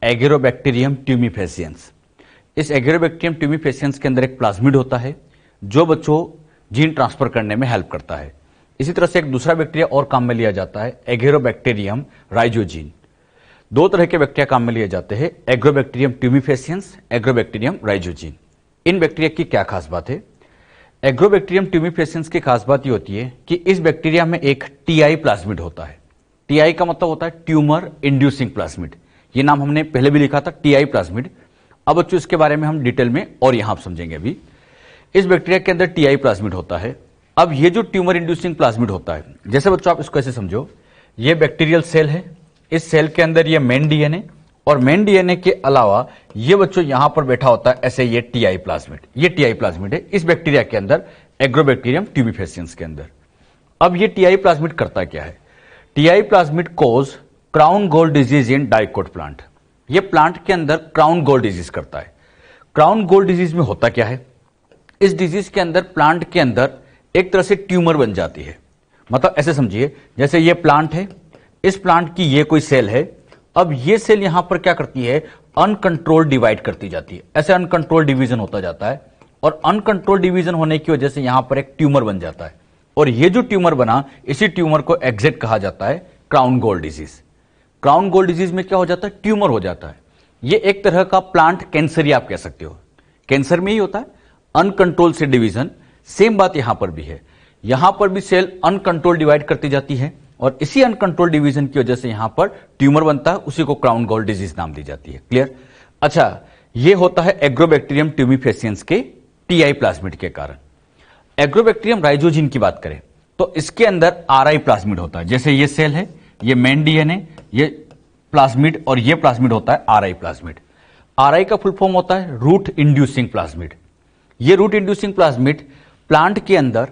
एगेरोबैक्टीरियम ट्यूमिफेसियंस। इस एगेरोबैक्टीरियम ट्यूमिफेसियंस के अंदर एक प्लाज्मिड होता है जो बच्चों जीन ट्रांसफर करने में हेल्प करता है। इसी तरह से एक दूसरा बैक्टीरिया और काम में लिया जाता है एगेरोबैक्टीरियम राइजोजीन। दो तरह के बैक्टीरिया काम में लिए जाते हैं, एग्रोबैक्टीरियम ट्यूमिफेसियंस, एग्रोबैक्टीरियम राइजोजिन। इन बैक्टीरिया की क्या खास बात है? एग्रोबैक्टीरियम ट्यूमिफेसियंस की खास बात ये होती है कि इस बैक्टीरिया में एक टीआई प्लाज्मिड होता है। टीआई का मतलब होता है ट्यूमर इंड्यूसिंग प्लाज्मिड। ये नाम हमने पहले भी लिखा था, टीआई प्लाज्मिड। अब बच्चों इसके बारे में हम डिटेल में और यहां आप समझेंगे। अभी इस बैक्टीरिया के अंदर टीआई प्लाज्मिड होता है। अब ये जो ट्यूमर इंड्यूसिंग प्लाज्मिड होता है, जैसे बच्चों आप इसको ऐसे समझो, ये बैक्टीरियल सेल है, इस सेल के अंदर ये मेन डीएनए, और मेन डीएनए के अलावा ये बच्चों यहां पर बैठा होता है ऐसे ये टीआई प्लाज्मिड। ये टीआई प्लाज्मिड है इस बैक्टीरिया के अंदर, एग्रोबैक्टीरियम ट्यूमिफेसियंस के अंदर। अब ये टीआई प्लाज्मिड करता क्या है? Ti plasmid cause crown gall disease in dicot plant. ये प्लांट के अंदर क्राउन गोल डिजीज करता है। क्राउन गोल डिजीज में होता क्या है? इस डिजीज के अंदर प्लांट के अंदर एक तरह से ट्यूमर बन जाती है। मतलब ऐसे समझिए, जैसे ये प्लांट है, इस प्लांट की ये कोई सेल है। अब ये सेल यहां पर क्या करती है? अनकंट्रोल्ड डिवाइड करती जाती है। ऐसे अनकंट्रोल्ड डिवीजन होता जाता है, और अनकंट्रोल्ड डिवीजन होने की वजह से यहां पर एक ट्यूमर बन जाता है। और ये जो ट्यूमर बना, इसी ट्यूमर को एग्जैक्ट कहा जाता है crown gall disease. Crown gall disease में क्या हो जाता है? ट्यूमर हो जाता है। ये एक तरह का प्लांट कैंसर ही आप कह सकते हो। कैंसर में ही होता है अनकंट्रोल से डिवीजन। सेम बात यहां पर भी है। यहां पर भी सेल अनकंट्रोल डिवाइड करती जाती है, और इसी अनकंट्रोल डिवीजन की वजह से यहां पर ट्यूमर बनता है। उसी को क्राउन गोल डिजीज नाम दी जाती है। क्लियर? अच्छा, ये होता है एग्रोबैक्टीरियम ट्यूमिफेसियंस के टीआई प्लाज्मिड के कारण। एग्रोबैक्टीरियम राइजोजिन की बात करें तो इसके अंदर आरआई प्लाज्मिड होता है। जैसे ये सेल है, ये मेन डीएनए, ये प्लाज्मिड, और ये प्लाज्मिड होता है आरआई प्लाज्मिड। आरआई का फुल फॉर्म होता है रूट इंड्यूसिंग प्लाज्मिड। ये रूट इंड्यूसिंग प्लाज्मिड प्लांट के अंदर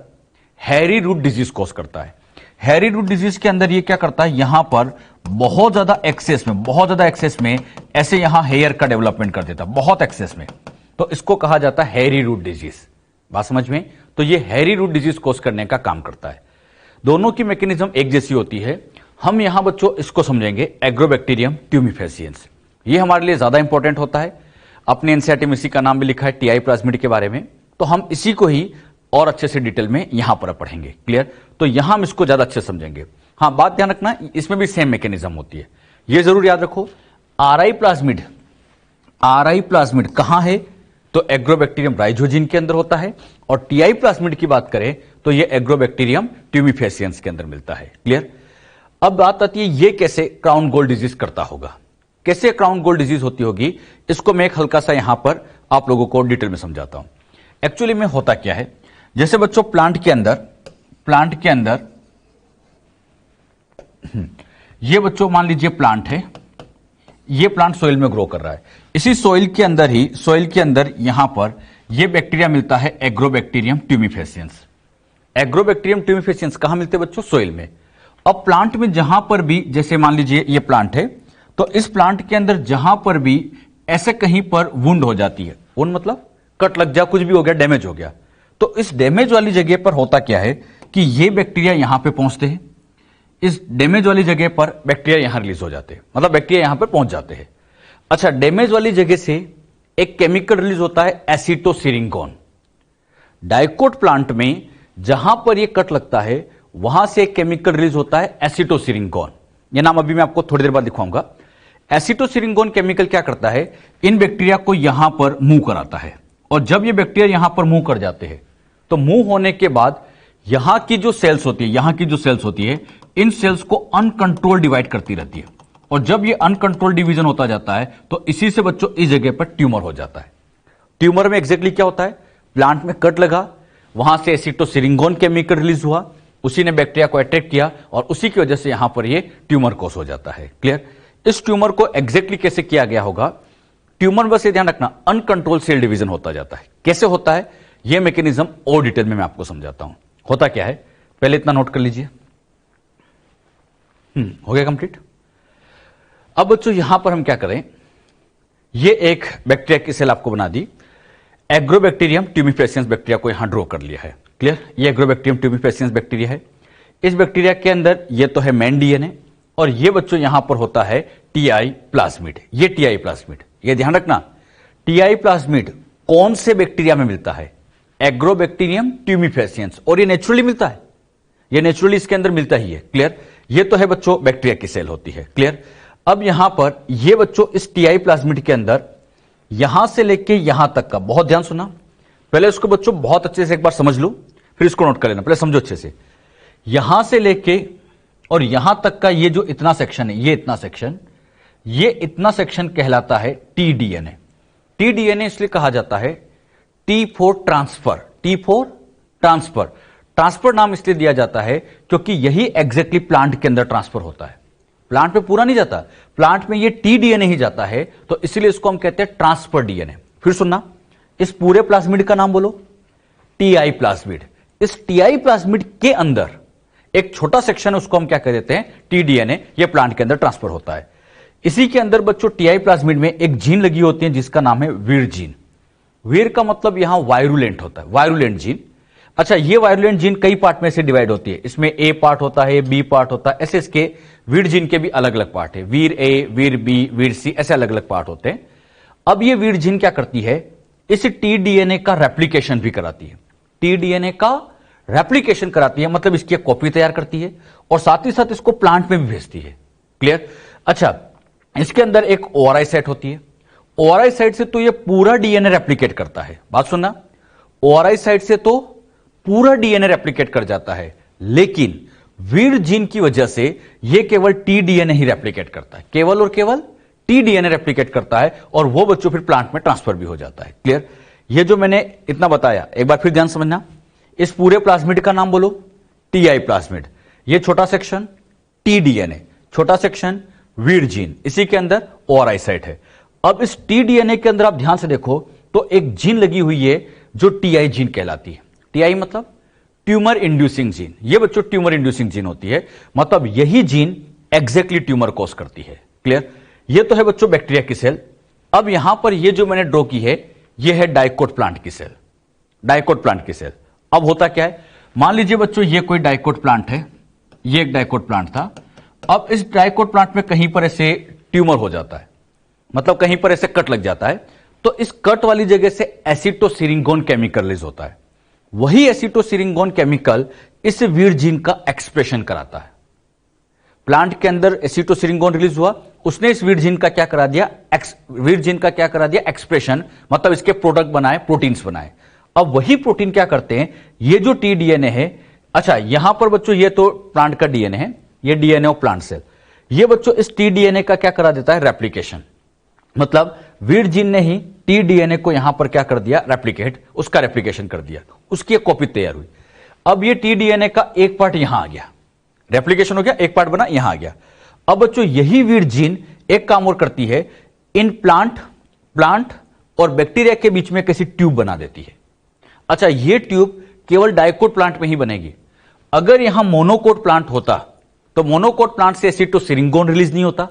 हैरी रूट डिजीज कॉज करता है। हैरी रूट डिजीज के अंदर ये क्या करता है? यहां पर बहुत ज्यादा एक्सेस में ऐसे यहां हेयर का डेवलपमेंट कर देता है, बहुत एक्सेस में। तो इसको कहा जाता है हैरी रूट डिजीज। बात समझ में? तो ये हैरी रूट डिजीज कॉज करने का काम करता है। दोनों की मैकेनिज्म एक जैसी होती है। हम यहां बच्चों इसको समझेंगे एग्रोबैक्टीरियम ट्यूमिफेसियंस। ये हमारे लिए ज्यादा इंपॉर्टेंट होता है। अपने एनसीईआरटी में इसी का नाम भी लिखा है, टीआई प्लाज्मिड के बारे में। तो हम इसी को ही और अच्छे से डिटेल में यहां पर पढ़ेंगे। क्लियर? तो यहां हम इसको ज्यादा अच्छे समझेंगे। हां, बात ध्यान रखना, इसमें भी सेम मैकेनिज्म होती है। यह जरूर याद रखो, आरआई प्लाज्मिड कहां है? तो एग्रोबैक्टीरियम राइजोजिन के अंदर होता है। और टीआई प्लाज्मिड की बात करें तो यह एग्रोबैक्टीरियम ट्यूमिफेसियंस के अंदर मिलता है। क्लियर? अब बात आती है ये कैसे क्राउन गोल डिजीज करता होगा, कैसे क्राउन गोल डिजीज होती होगी। इसको मैं एक हल्का सा यहां पर आप लोगों को डिटेल में समझाता हूं। एक्चुअली में होता क्या है, जैसे बच्चों प्लांट के अंदर ये बच्चों मान लीजिए प्लांट है, ये प्लांट सोइल में ग्रो कर रहा है। इसी सोइल के अंदर यहां पर ये बैक्टीरिया मिलता है एग्रोबैक्टीरियम ट्यूमिफेसियंस। एग्रोबैक्टीरियम ट्यूमिफेसियंस कहां मिलते हैं बच्चों? सोइल में। अब प्लांट में जहां पर भी, जैसे मान लीजिए ये प्लांट है, तो इस प्लांट के अंदर जहां पर भी ऐसे कहीं पर वुंड हो जाती है, वुंड मतलब कट लग जा, कुछ भी हो गया, डैमेज हो गया, तो इस डैमेज वाली जगह पर होता क्या है कि ये बैक्टीरिया यहां पे पहुंचते हैं। इस डैमेज वाली जगह पर बैक्टीरिया यहां रिलीज हो जाते हैं, मतलब बैक्टीरिया यहां पर पहुंच जाते हैं। अच्छा, डैमेज वाली जगह से एक केमिकल रिलीज होता है एसिटोसिरिंगोन। डाइकोट प्लांट में जहां पर ये कट लगता है वहां से एक केमिकल रिलीज होता है एसिटोसिरिंगोन। ये नाम अभी मैं आपको थोड़ी देर बाद दिखाऊंगा। एसिटोसिरिंगोन केमिकल क्या करता है? इन बैक्टीरिया को यहां पर मूव कराता है। और जब ये बैक्टीरिया यहां पर मूव कर जाते हैं तो मूव होने के बाद यहां की जो सेल्स होती है, इन सेल्स को अनकंट्रोल डिवाइड करती रहती है। और जब ये अनकंट्रोल डिवीजन होता जाता है तो इसी से बच्चों इस जगह पर ट्यूमर हो जाता है। ट्यूमर में एग्जैक्टली क्या होता है? प्लांट में कट लगा, वहां से एसिटोसिरिंगोन केमिकल रिलीज हुआ, उसी ने बैक्टीरिया को अट्रैक्ट किया, और उसी की वजह से यहां पर ये ट्यूमर कोस हो जाता है। क्लियर? इस ट्यूमर को एग्जैक्टली कैसे किया गया होगा? ट्यूमर बस ये ध्यान रखना, अनकंट्रोल सेल डिवीजन होता जाता है। कैसे होता है यह मैकेनिज्म और डिटेल में मैं आपको समझाता हूं। होता क्या है पहले इतना नोट कर लीजिए। हो गया कंप्लीट। अब बच्चों यहां पर हम क्या करें, ये एक बैक्टीरिया की सेल आपको बना दी, एग्रोबैक्टीरियम ट्यूमिफेसियंस बैक्टीरिया को यहां ड्रॉ कर लिया है। क्लियर? ये एग्रोबैक्टीरियम ट्यूमिफेसियंस बैक्टीरिया है। इस बैक्टीरिया के अंदर ये तो है मेन डीएनए, और ये बच्चों यहां पर होता है टीआई प्लाज्मिड। ये टीआई प्लाज्मिड, ये ध्यान रखना, टीआई प्लाज्मिड कौन से बैक्टीरिया में मिलता है? Agrobacterium tumefaciens. और ये नेचुरली मिलता है, ये नेचुरली इसके अंदर मिलता ही है। क्लियर? ये तो है बच्चों बैक्टीरिया की सेल होती है। क्लियर? अब यहां पर ये बच्चों इस टीआई प्लाज्मिड के अंदर यहां से लेके यहां तक का, बहुत ध्यान सुना, पहले उसको बच्चों बहुत अच्छे से एक बार समझ लो, फिर इसको नोट कर लेना, पहले समझो अच्छे से। यहां से लेके और यहां तक का ये जो इतना सेक्शन है, ये इतना सेक्शन कहलाता है टीडीएनए। टीडीएनए इसलिए कहा जाता है T for transfer, T for transfer. Transfer नाम इसलिए दिया जाता है क्योंकि यही एग्जैक्टली प्लांट के अंदर ट्रांसफर होता है। प्लांट में पूरा नहीं जाता, प्लांट में ये टीडीएनए ही जाता है, तो इसलिए इसको हम कहते हैं ट्रांसफर डीएनए। फिर सुनना, इस पूरे प्लाज्मिड का नाम बोलो, टीआई प्लाज्मिड। इस टीआई प्लाज्मिड के अंदर एक छोटा सेक्शन है, उसको हम क्या कह देते हैं, टीडीएनए। ये प्लांट के अंदर ट्रांसफर होता है। इसी के अंदर बच्चों टीआई प्लाज्मिड में एक जीन लगी होती है जिसका नाम है वीर जीन। वीर का मतलब यहां वायरुलेंट होता है, वायरुलेंट जीन। अच्छा, ये वायरुलेंट जीन कई पार्ट में से डिवाइड होती है, इसमें ए पार्ट होता है, बी पार्ट होता है, ऐसे इसके वीर जीन के भी अलग अलग पार्ट है, वीर ए, वीर बी, वीर सी, ऐसे अलग अलग पार्ट होते हैं। अब ये वीर जीन क्या करती है, इस टीडीएनए का रेप्लिकेशन भी कराती है। टीडीएनए का रेप्लिकेशन कराती है मतलब इसकी कॉपी तैयार करती है और साथ ही साथ इसको प्लांट में भी भेजती है। क्लियर? अच्छा, इसके अंदर एक ओआरआई साइट होती है। ओआरआई साइट से तो ये पूरा डीएनए रेप्लिकेट करता है, बात सुनना, ओआरआई साइट से तो पूरा डीएनए रेप्लिकेट कर जाता है, लेकिन वीर जीन की वजह से ये केवल टीडीएनए ही रेप्लिकेट करता है, केवल और केवल टीडीएनए रेप्लिकेट करता है और वो बच्चों फिर प्लांट में ट्रांसफर भी हो जाता है। क्लियर? ये जो मैंने इतना बताया एक बार फिर ध्यान समझना। इस पूरे प्लाज्मिड का नाम बोलो, टीआई प्लाज्मिड। ये छोटा सेक्शन टीडीएनए, छोटा सेक्शन वीर जीन, इसी के अंदर ओआरआई साइट है। अब इस टीडीएनए के अंदर आप ध्यान से देखो तो एक जीन लगी हुई है जो टीआई जीन कहलाती है। टीआई मतलब ट्यूमर इंड्यूसिंग जीन। ये बच्चों ट्यूमर इंड्यूसिंग जीन होती है, मतलब यही जीन एग्जैक्टली ट्यूमर कॉज करती है। क्लियर? ये तो है बच्चों बैक्टीरिया की सेल। अब यहां पर ये जो मैंने ड्रॉ की है, ये है डाइकोट प्लांट की सेल, डाइकोट प्लांट की सेल। अब होता क्या है, मान लीजिए बच्चों ये कोई डाइकोट प्लांट है, ये एक डाइकोट प्लांट था। अब इस डाइकोट प्लांट में कहीं पर ऐसे ट्यूमर हो जाता है, मतलब कहीं पर ऐसे कट लग जाता है, तो इस कट वाली जगह से एसिटोसिरिंगोन केमिकल रिलीज होता है। वही एसिटोसिरिंगोन केमिकल इस वीर जीन का एक्सप्रेशन कराता है। प्लांट के अंदर एसिटोसिरिंगोन रिलीज हुआ, उसने इस वीर जीन का क्या करा दिया, वीर जीन का क्या करा दिया, एक्सप्रेशन, मतलब इसके प्रोडक्ट बनाए, प्रोटीन्स बनाए। अब वही प्रोटीन क्या करते हैं, ये जो टीडीएनए है, अच्छा यहां पर बच्चों ये तो प्लांट का डीएनए है, ये डीएनए ऑफ प्लांट सेल, ये बच्चों इस टीडीएनए का क्या करा देता है, रेप्लिकेशन। मतलब वीर जीन ने ही टीडीएनए को यहां पर क्या कर दिया, रेप्लिकेट, उसका रेप्लिकेशन कर दिया, उसकी एक कॉपी तैयार हुई। अब ये टीडीएनए का एक पार्ट यहां आ गया, रेप्लिकेशन हो गया, एक पार्ट बना, यहां आ गया। अब बच्चों यही वीर जीन एक काम और करती है, इन प्लांट और बैक्टीरिया के बीच में कैसी ट्यूब बना देती है। अच्छा, ये ट्यूब केवल डाइकोट प्लांट में ही बनेगी। अगर यहां मोनोकोट प्लांट होता तो मोनोकोट प्लांट से एसिटोसिरिंगोन रिलीज नहीं होता,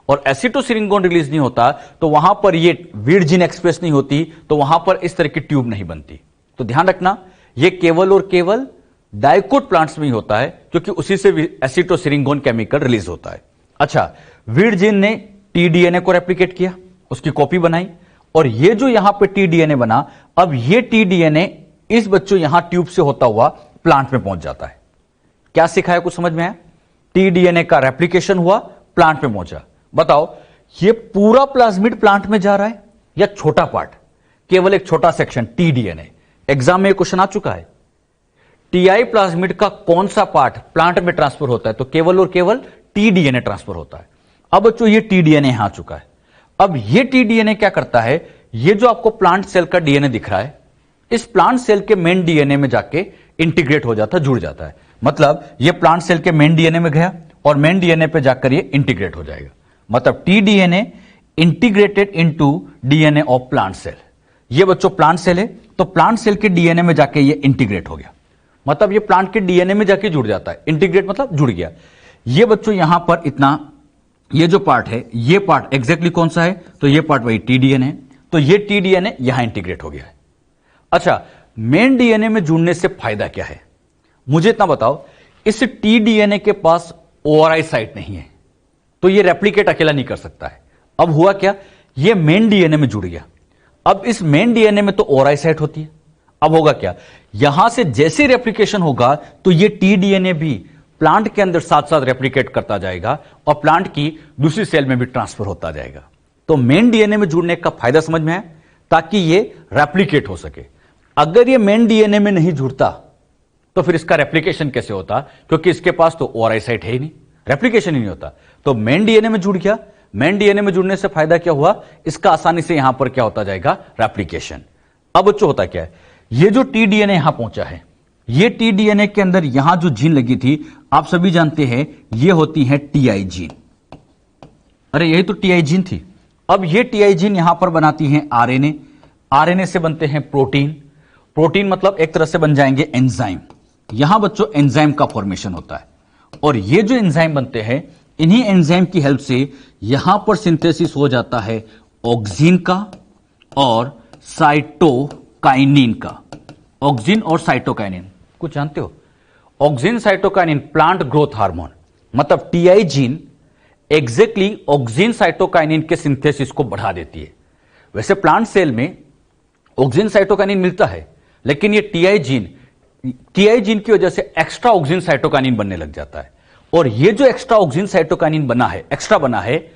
और एसिटोसिरिंगोन रिलीज नहीं होता तो वहां पर ये वीर जीन एक्सप्रेस नहीं होती, तो वहां पर इस तरह की ट्यूब नहीं बनती। तो ध्यान रखना, ये केवल और केवल डाइकोट प्लांट्स में ही होता है, क्योंकि उसी से एसिटोसिरिंगोन केमिकल रिलीज होता है। अच्छा, वीर जीन ने टीडीएनए को रेप्लिकेट किया, उसकी कॉपी बनाई, और ये जो यहां पे टीडीएनए बना, अब ये टीडीएनए इस बच्चों यहां ट्यूब से होता हुआ प्लांट में पहुंच जाता है। क्या सिखाया, कुछ समझ में आया? टीडीएनए का रेप्लिकेशन हुआ, प्लांट में पहुंचा। बताओ, ये पूरा प्लाज्मिड प्लांट में जा रहा है या छोटा पार्ट, केवल एक छोटा सेक्शन टीडीएनए? एग्जाम में क्वेश्चन आ चुका है, टीआई प्लाज्मिड का कौन सा पार्ट प्लांट में ट्रांसफर होता है, तो केवल और केवल टीडीएनए ट्रांसफर होता है। अब बच्चों ये टीडीएनए यहां आ चुका है। अब ये टीडीएनए क्या करता है, ये जो आपको प्लांट सेल का डीएनए दिख रहा है, इस प्लांट सेल के मेन डीएनए में जाके इंटीग्रेट हो जाता है, जुड़ जाता है। मतलब ये प्लांट सेल के मेन डीएनए में गया और मेन डीएनए पे जाकर ये इंटीग्रेट हो जाएगा। मतलब T DNA integrated into DNA of plant cell. ये बच्चों प्लांट सेल है, तो प्लांट सेल के डीएनए में जाके ये इंटीग्रेट हो गया, मतलब ये प्लांट के डीएनए में जाके जुड़ जाता है। इंटीग्रेट मतलब जुड़ गया। ये बच्चों यहां पर इतना, ये जो पार्ट है, ये पार्ट एग्जैक्टली कौन सा है, तो ये पार्ट वही टीडीएनए, तो ये टीडीएनए यहां इंटीग्रेट हो गया है। अच्छा, मेन डीएनए में जुड़ने से फायदा क्या है, मुझे इतना बताओ। इस टीडीएनए के पास ओआरआई साइट नहीं है, तो ये रेप्लिकेट अकेला नहीं कर सकता है। अब हुआ क्या, ये मेन डीएनए में जुड़ गया। अब इस मेन डीएनए में तो ओआरआई साइट होती है। अब होगा क्या, यहां से जैसे रेप्लिकेशन होगा तो ये टीडीएनए भी प्लांट के अंदर साथ साथ रेप्लिकेट करता जाएगा और प्लांट की दूसरी सेल में भी ट्रांसफर होता जाएगा। तो मेन डीएनए में जुड़ने का फायदा समझ में है, ताकि ये रेप्लिकेट हो सके। अगर ये मेन डीएनए में नहीं जुड़ता तो फिर इसका रेप्लिकेशन कैसे होता, क्योंकि इसके पास तो ओआरआई साइट है ही नहीं, रेप्लिकेशन ही नहीं होता। तो मेन डीएनए में जुड़ गया। मेन डीएनए में जुड़ने से फायदा क्या हुआ, इसका आसानी से यहां पर क्या होता जाएगा, रेप्लिकेशन। अब बच्चों होता क्या है, ये जो टी डीएनए यहां पहुंचा है, ये टी डीएनए के अंदर यहां जो जीन लगी थी, आप सभी जानते हैं ये होती है टीआई जीन। अरे यही तो टीआई जीन थी। अब ये टीआई जीन यहां पर बनाती है आरएनए, आरएनए से बनते हैं प्रोटीन, प्रोटीन मतलब एक तरह से बन जाएंगे एंजाइम। यहां बच्चों एंजाइम का फॉर्मेशन होता है, और ये जो एंजाइम बनते हैं, इन्हीं एंजाइम की हेल्प से यहां पर सिंथेसिस हो जाता है ऑक्सिन का और साइटोकाइनिन का। ऑक्सिन और साइटोकाइनिन कुछ जानते हो? Auxin cytokinin plant growth hormone, मतलब Ti gene exactly auxin cytokinin के सिंथेसिस को बढ़ा देती है। वैसे प्लांट सेल में ऑक्सिन साइटोकाइनिन मिलता है, लेकिन ये टीआई जीन की वजह से एक्स्ट्रा ऑक्सिन साइटोकाइनिन बनने लग जाता है, और ये जो एक्स्ट्रा ऑक्सिन साइटोकाइनिन बना है, एक्स्ट्रा बना है,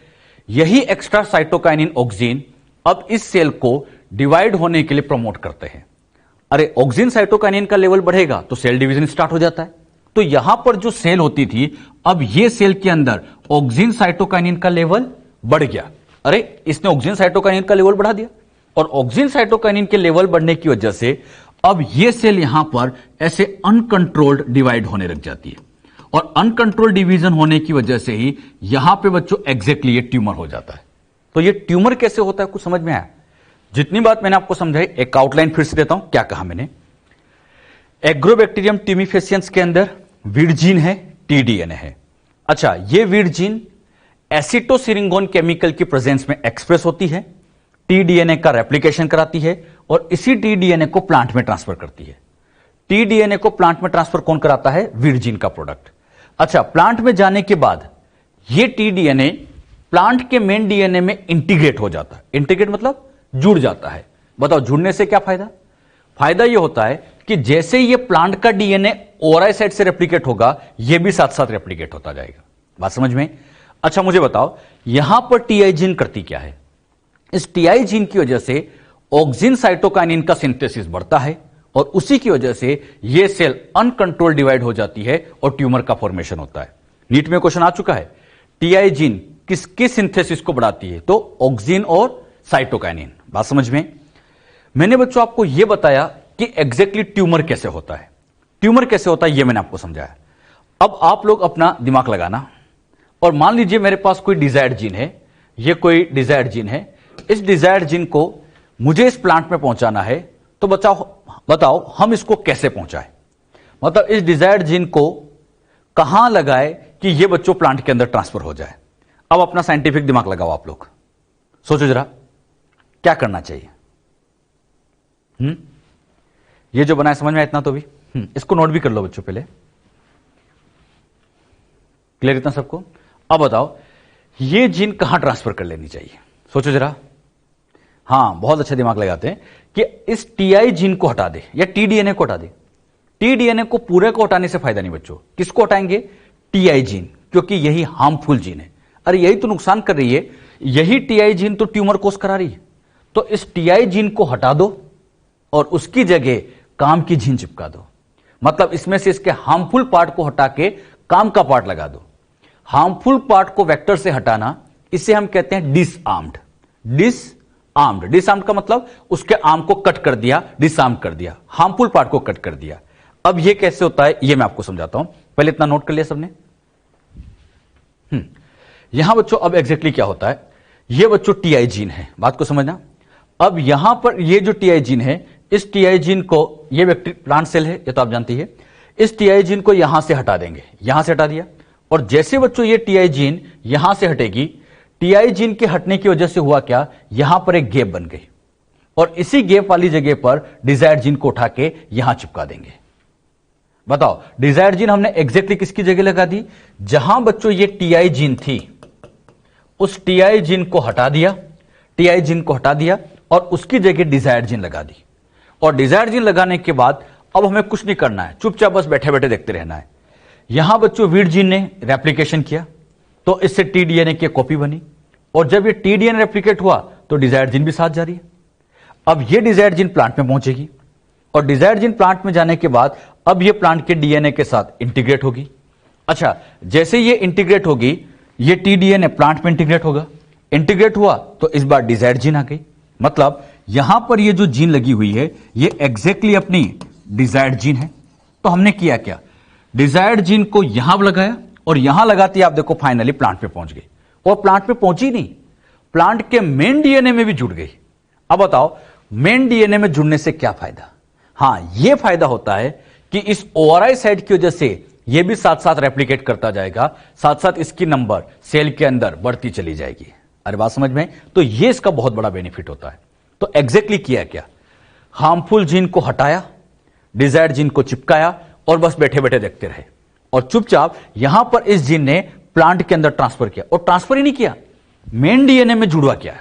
यही एक्स्ट्रा साइटोकाइनिन ऑक्सिन अब इस सेल को डिवाइड होने के लिए प्रमोट करते हैं। अरे ऑक्सिन साइटोकाइनिन का लेवल बढ़ेगा तो सेल डिवीजन स्टार्ट हो जाता है। तो यहां पर जो सेल होती थी, अब ये सेल के अंदर ऑक्सिन साइटोकाइनिन का लेवल बढ़ गया। अरे इसने ऑक्सिन साइटोकाइनिन का लेवल बढ़ा दिया, और ऑक्सिन साइटोकाइनिन के लेवल बढ़ने की वजह से अब ये सेल यहां पर ऐसे अनकंट्रोल्ड डिवाइड होने लग जाती है, और अनकंट्रोल्ड डिवीजन होने की वजह से ही यहां पे बच्चों एग्जैक्टली ये ट्यूमर हो जाता है। तो ये ट्यूमर कैसे होता है, कुछ समझ में आया? जितनी बात मैंने आपको समझाई, एक आउटलाइन फिर से देता हूं। क्या कहा मैंने? एग्रोबैक्टीरियम ट्यूमिफेसियंस के अंदर वीड जीन है, टीडीएनए है। अच्छा, ये वीड जीन एसिटोसिरिंगोन केमिकल की प्रेजेंस में एक्सप्रेस होती है, टीडीएनए का रेप्लिकेशन कराती है, और इसी टीडीएनए को प्लांट में ट्रांसफर करती है। टीडीएनए को प्लांट में ट्रांसफर कौन कराता है? वीड जीन का प्रोडक्ट। अच्छा, प्लांट में जाने के बाद ये टीडीएनए प्लांट के मेन डीएनए में इंटीग्रेट हो जाता है। इंटीग्रेट मतलब जुड़ जाता है। बताओ जुड़ने से क्या फायदा? फायदा ये होता है कि जैसे ये प्लांट का डीएनए ओआरआई साइट से रेप्लिकेट होगा, ये भी साथ साथ रेप्लिकेट होता जाएगा। बात समझ में? अच्छा, मुझे बताओ यहां पर टीआई जीन करती क्या है? इस टीआई जीन की वजह से ऑक्सिन साइटोकाइनिन का सिंथेसिस बढ़ता है, और उसी की वजह से ये सेल अनकंट्रोल डिवाइड हो जाती है और ट्यूमर का फॉर्मेशन होता है। नीट में क्वेश्चन आ चुका है, टीआई जीन किसके सिंथेसिस को बढ़ाती है? तो ऑक्सिन और साइटोकाइनिन। बात समझ में? मैंने बच्चों आपको यह बताया कि एग्जैक्टली ट्यूमर कैसे होता है। ट्यूमर कैसे होता है यह मैंने आपको समझाया। अब आप लोग अपना दिमाग लगाना, और मान लीजिए मेरे पास कोई डिजायर्ड जीन है, यह कोई डिजायर्ड जीन है। इस डिजायर्ड जीन को मुझे इस प्लांट में पहुंचाना है, तो बताओ हम इसको कैसे पहुंचाएं? मतलब इस डिजायर्ड जीन को कहां लगाए कि यह बच्चों प्लांट के अंदर ट्रांसफर हो जाए? अब अपना साइंटिफिक दिमाग लगाओ, आप लोग सोचो जरा क्या करना चाहिए। ये जो बनाया समझ में आया इतना तो भी? इसको नोट भी कर लो बच्चों पहले। क्लियर इतना सबको? अब बताओ ये जीन कहां ट्रांसफर कर लेनी चाहिए? सोचो जरा। हां, बहुत अच्छा दिमाग लगाते हैं कि इस टीआई जीन को हटा दे या टीडीएनए को हटा दे। टीडीएनए को पूरे को हटाने से फायदा नहीं बच्चों। किसको हटाएंगे? टीआई जीन, क्योंकि यही हार्मफुल जीन है। अरे यही तो नुकसान कर रही है, यही टीआई जीन तो ट्यूमर कोस करा रही है। तो इस टीआई जीन को हटा दो और उसकी जगह काम की जीन चिपका दो। मतलब इसमें से इसके हार्मफुल पार्ट को हटा के काम का पार्ट लगा दो। हार्मफुल पार्ट को वेक्टर से हटाना, इसे हम कहते हैं डिसआर्म्ड। डिसआर्म्ड का मतलब उसके आर्म को कट कर दिया, डिसआर्म कर दिया, हार्मफुल पार्ट को कट कर दिया। अब यह कैसे होता है यह मैं आपको समझाता हूं। पहले इतना नोट कर लिया सबने? यहां बच्चों अब एग्जैक्टली क्या होता है, यह बच्चों टीआई जीन है। बात को समझना। अब यहां पर यह जो टीआई जीन है, इस टीआई जीन को, यह बैक्टीरिया प्लांट सेल है, ये तो आप जानती है, इस टीआई जीन को यहां से हटा देंगे। यहां से हटा दिया, और जैसे बच्चों ये टीआई जीन यहां से हटेगी, टीआई जीन के हटने की वजह से हुआ क्या, यहां पर एक गैप बन गई, और इसी गैप वाली जगह पर डिजायर्ड जीन को उठा के यहां चिपका देंगे। बताओ डिजायर्ड जीन हमने एग्जैक्टली किसकी जगह लगा दी? जहां बच्चों ये टीआई जीन थी, उस टीआई जीन को हटा दिया, टीआई जीन को हटा दिया और उसकी जगह डिजायर्ड जीन लगा दी। और डिजायर्ड जीन लगाने के बाद अब हमें कुछ नहीं करना है, चुपचाप बस बैठे बैठे देखते रहना है। यहां बच्चों वीड जीन ने रेप्लिकेशन किया तो इससे टीडीएनए की कॉपी बनी, और जब ये टीडीएनए रेप्लिकेट हुआ तो डिजायर्ड जीन भी साथ जा रही है। अब ये डिजायर्ड जीन प्लांट में पहुंचेगी, और डिजायर्ड जीन प्लांट में जाने के बाद अब ये प्लांट के डीएनए के साथ इंटीग्रेट होगी। अच्छा, जैसे ये इंटीग्रेट होगी, ये टीडीएनए प्लांट में इंटीग्रेट होगा, इंटीग्रेट हुआ तो इस बार डिजायर्ड जीन आ गई। मतलब यहां पर ये जो जीन लगी हुई है ये एग्जैक्टली अपनी डिजायर्ड जीन है। तो हमने किया क्या, डिजायर्ड जीन को यहां लगाया और यहां लगाते ही आप देखो फाइनली प्लांट पे पहुंच गई, और प्लांट पे पहुंची नहीं, प्लांट के मेन डीएनए में भी जुड़ गई। अब बताओ मेन डीएनए में जुड़ने से क्या फायदा? हां, यह फायदा होता है कि इस ओआरआई साइट की वजह से यह भी साथ साथ रेप्लिकेट करता जाएगा, साथ साथ इसकी नंबर सेल के अंदर बढ़ती चली जाएगी। अरे बात समझ में? तो यह इसका बहुत बड़ा बेनिफिट होता है। तो एग्जैक्टली किया क्या, हार्मफुल जीन को हटाया, डिजायर्ड जीन को चिपकाया, और बस बैठे बैठे देखते रहे, और चुपचाप यहां पर इस जीन ने प्लांट के अंदर ट्रांसफर किया, और ट्रांसफर ही नहीं किया, मेन डीएनए में जुड़वा किया।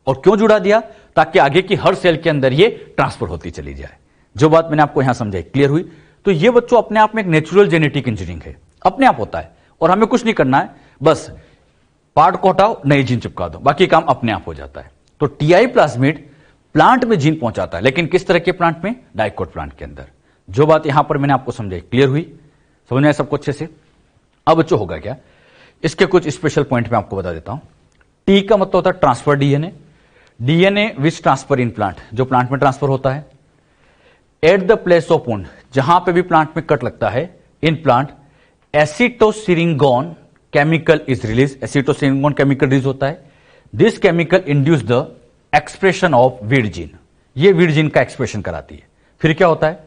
और क्यों जुड़ा दिया? ताकि आगे की हर सेल के अंदर ये ट्रांसफर होती चली जाए। जो बात मैंने आपको यहां समझाई क्लियर हुई? तो ये बच्चों अपने आप में एक नेचुरल जेनेटिक इंजीनियरिंग है, अपने आप होता है, और हमें कुछ नहीं करना है, बस पार्ट को हटाओ, नई जीन चिपका दो, बाकी काम अपने आप हो जाता है। तो टीआई प्लाज्मिड प्लांट में जीन पहुंचाता है, लेकिन किस तरह के प्लांट में? डाइकोट प्लांट के अंदर। जो बात यहां पर मैंने आपको समझाई क्लियर हुई? समझ में आया सबको अच्छे से? अब बच्चों होगा क्या, इसके कुछ स्पेशल पॉइंट मैं आपको बता देता हूं। टी का मतलब होता है transfer DNA, DNA which transfer in plant, जो प्लांट में ट्रांसफर होता है। At the place of wound, जहां पे भी प्लांट में कट लगता है, in plant acetosyringone chemical is release, acetosyringone chemical release होता है। This chemical induce the expression of vir gene, ये वीड जीन का एक्सप्रेशन कराती है। फिर क्या होता है,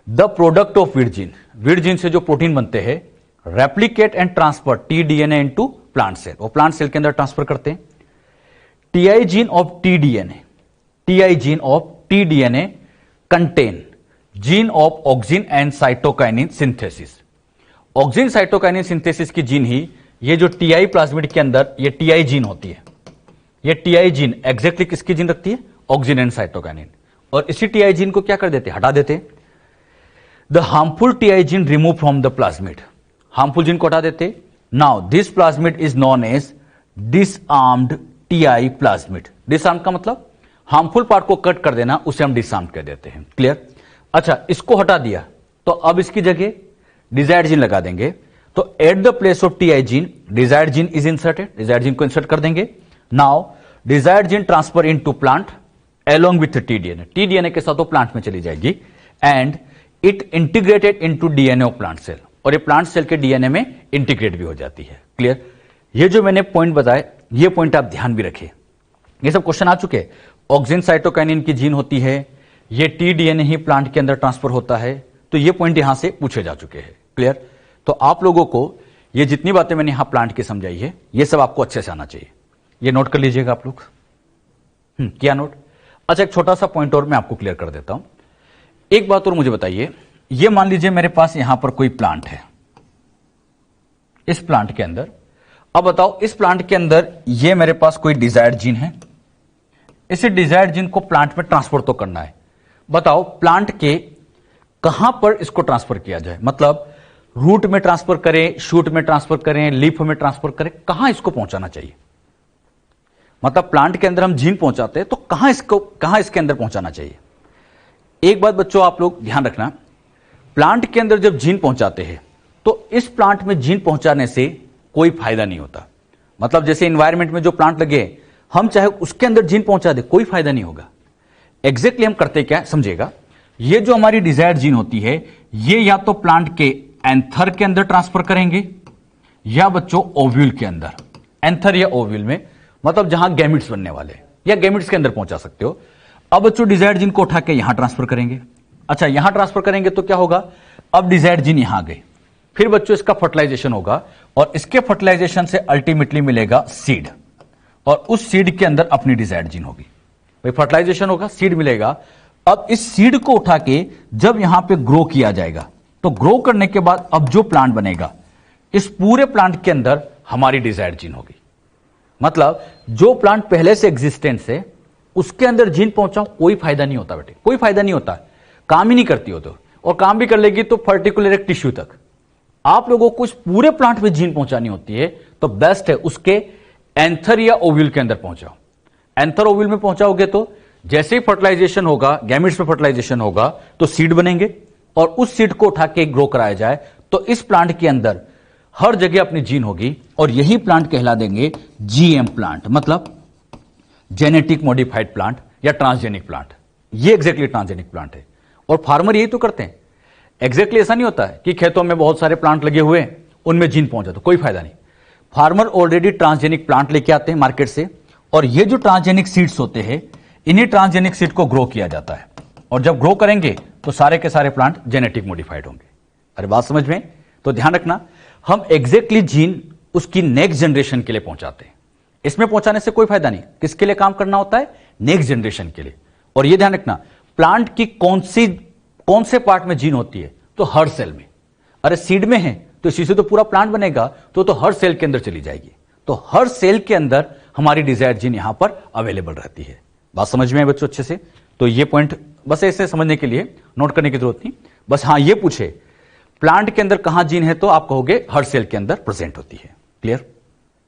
the product of vir gene, vir gene से जो प्रोटीन बनते हैं, replicate and transfer T DNA into plant cell, वो प्लांट सेल के अंदर ट्रांसफर करते हैं। Ti gene of T DNA, Ti gene of T DNA contain gene of auxin and cytokinin synthesis. Auxin cytokinin synthesis की जीन ही ये जो टीआई प्लाज्मिड के अंदर ये टीआई जीन होती है, ये टीआई जीन एग्जैक्टली किसकी जीन रखती है? Auxin and cytokinin. और इसी टीआई जीन को क्या कर देते? हटा देते। The harmful Ti gene remove from the plasmid, harmful gene को हटा देते। Now this plasmid is known as disarmed Ti plasmid. Disarmed का मतलब हार्मफुल पार्ट को कट कर देना, उसे हम डिसआर्म्ड कह देते हैं। क्लियर? अच्छा, इसको हटा दिया तो अब इसकी जगह डिजायर्ड जीन लगा देंगे। तो at the place of Ti gene desired gene is inserted, desired gene को इंसर्ट कर देंगे। Now desired gene transfer into plant along with T DNA, T DNA के साथ वो प्लांट में चली जाएगी, and it integrated into DNA of plant cell, और ये प्लांट सेल के डीएनए में इंटीग्रेट भी हो जाती है। क्लियर? ये जो मैंने पॉइंट बताए, ये पॉइंट आप ध्यान भी रखिए, ये सब क्वेश्चन आ चुके। ऑक्सिन साइटोकाइनिन की जीन होती है, ये टीडीएनए ही प्लांट के अंदर ट्रांसफर होता है, तो ये पॉइंट यहां से पूछे जा चुके हैं। क्लियर? तो आप लोगों को ये जितनी बातें मैंने यहां प्लांट की समझाई है, ये सब आपको अच्छे से आना चाहिए। ये नोट कर लीजिएगा आप लोग। किया नोट? अच्छा, एक छोटा सा पॉइंट और मैं आपको क्लियर कर देता हूं। एक बात और मुझे बताइए, ये मान लीजिए मेरे पास यहां पर कोई प्लांट है, इस प्लांट के अंदर, अब बताओ इस प्लांट के अंदर ये मेरे पास कोई डिजायर्ड जीन है, इसे डिजायर्ड जीन को प्लांट में ट्रांसफर तो करना है। बताओ प्लांट के कहां पर इसको ट्रांसफर किया जाए, मतलब रूट में ट्रांसफर करें, शूट में ट्रांसफर करें, लीफ में ट्रांसफर करें, कहां इसको पहुंचाना चाहिए? मतलब प्लांट के अंदर हम जीन पहुंचाते हैं तो कहां इसके अंदर पहुंचाना चाहिए? एक बात बच्चों आप लोग ध्यान रखना, प्लांट के अंदर जब जीन पहुंचाते हैं तो इस प्लांट में जीन पहुंचाने से कोई फायदा नहीं होता। मतलब जैसे एनवायरमेंट में जो प्लांट लगे, हम चाहे उसके अंदर जीन पहुंचा दे, कोई फायदा नहीं होगा। एग्जैक्टली हम करते क्या समझिएगा, ये जो हमारी डिजायर्ड जीन होती है, ये या तो प्लांट के एंथर के अंदर ट्रांसफर करेंगे या बच्चों ओव्यूल के अंदर, एंथर या ओव्यूल में, मतलब जहां गैमिट्स बनने वाले, या गैमिट्स के अंदर पहुंचा सकते हो। अब बच्चों डिजायर्ड जीन को उठा के यहां ट्रांसफर करेंगे। अच्छा, यहां ट्रांसफर करेंगे तो क्या होगा, अब डिजायर्ड जीन यहां गए, फिर बच्चों इसका फर्टिलाइजेशन होगा, और इसके फर्टिलाइजेशन से अल्टीमेटली मिलेगा सीड, और उस सीड के अंदर अपनी डिजायर्ड जीन होगी। भाई फर्टिलाइजेशन होगा, सीड मिलेगा। अब इस सीड को उठा के जब यहां पे ग्रो किया जाएगा, तो ग्रो करने के बाद अब जो प्लांट बनेगा, इस पूरे प्लांट के अंदर हमारी डिजायर्ड जीन होगी। मतलब जो प्लांट पहले से एग्जिस्टेंस है उसके अंदर जीन पहुंचाओ, कोई फायदा नहीं होता बेटे, कोई फायदा नहीं होता, काम ही नहीं करती हो तो, और काम भी कर लेगी तो पर्टिकुलर एक टिश्यू तक, आप लोगों को इस पूरे प्लांट में जीन पहुंचानी होती है तो बेस्ट है उसके एंथर या ओव्यूल के अंदर पहुंचाओ। एंथर ओव्यूल में पहुंचाओगे तो जैसे ही फर्टिलाइजेशन होगा, गैमेट्स में फर्टिलाइजेशन होगा तो सीड बनेंगे और उस सीड को उठा के ग्रो कराया जाए तो इस प्लांट के अंदर हर जगह अपनी जीन होगी और यही प्लांट कहला देंगे जीएम प्लांट, मतलब जेनेटिक मॉडिफाइड प्लांट या ट्रांसजेनिक प्लांट। ये एग्जैक्टली ट्रांसजेनिक प्लांट है और फार्मर यही तो करते हैं। एग्जैक्टली ऐसा नहीं होता है कि खेतों में बहुत सारे प्लांट लगे हुए हैं उनमें जीन पहुंचा तो कोई फायदा नहीं। फार्मर ऑलरेडी ट्रांसजेनिक प्लांट लेके आते हैं मार्केट से और ये जो ट्रांसजेनिक सीड्स होते हैं इन्हीं ट्रांसजेनिक सीड को ग्रो किया जाता है और जब ग्रो करेंगे तो सारे के सारे प्लांट जेनेटिक मॉडिफाइड होंगे। अरे बात समझ में? तो ध्यान रखना, हम एग्जैक्टली जीन उसकी नेक्स्ट जनरेशन के लिए पहुंचाते हैं। इसमें पहुंचाने से कोई फायदा नहीं। किसके लिए काम करना होता है? नेक्स्ट जनरेशन के लिए। और यह ध्यान रखना, प्लांट की कौन से पार्ट में जीन होती है? तो हर सेल में। अरे सीड में है तो इसी से तो पूरा प्लांट बनेगा, तो हर सेल के अंदर चली जाएगी। तो हर सेल के अंदर हमारी डिजायर्ड जीन यहां पर अवेलेबल रहती है। बात समझ में है बच्चों अच्छे से? तो ये पॉइंट बस ऐसे समझने के लिए नोट करने की जरूरत नहीं। बस हाँ, ये पूछे प्लांट के अंदर कहां जीन है तो आप कहोगे हर सेल के अंदर प्रेजेंट होती है। क्लियर?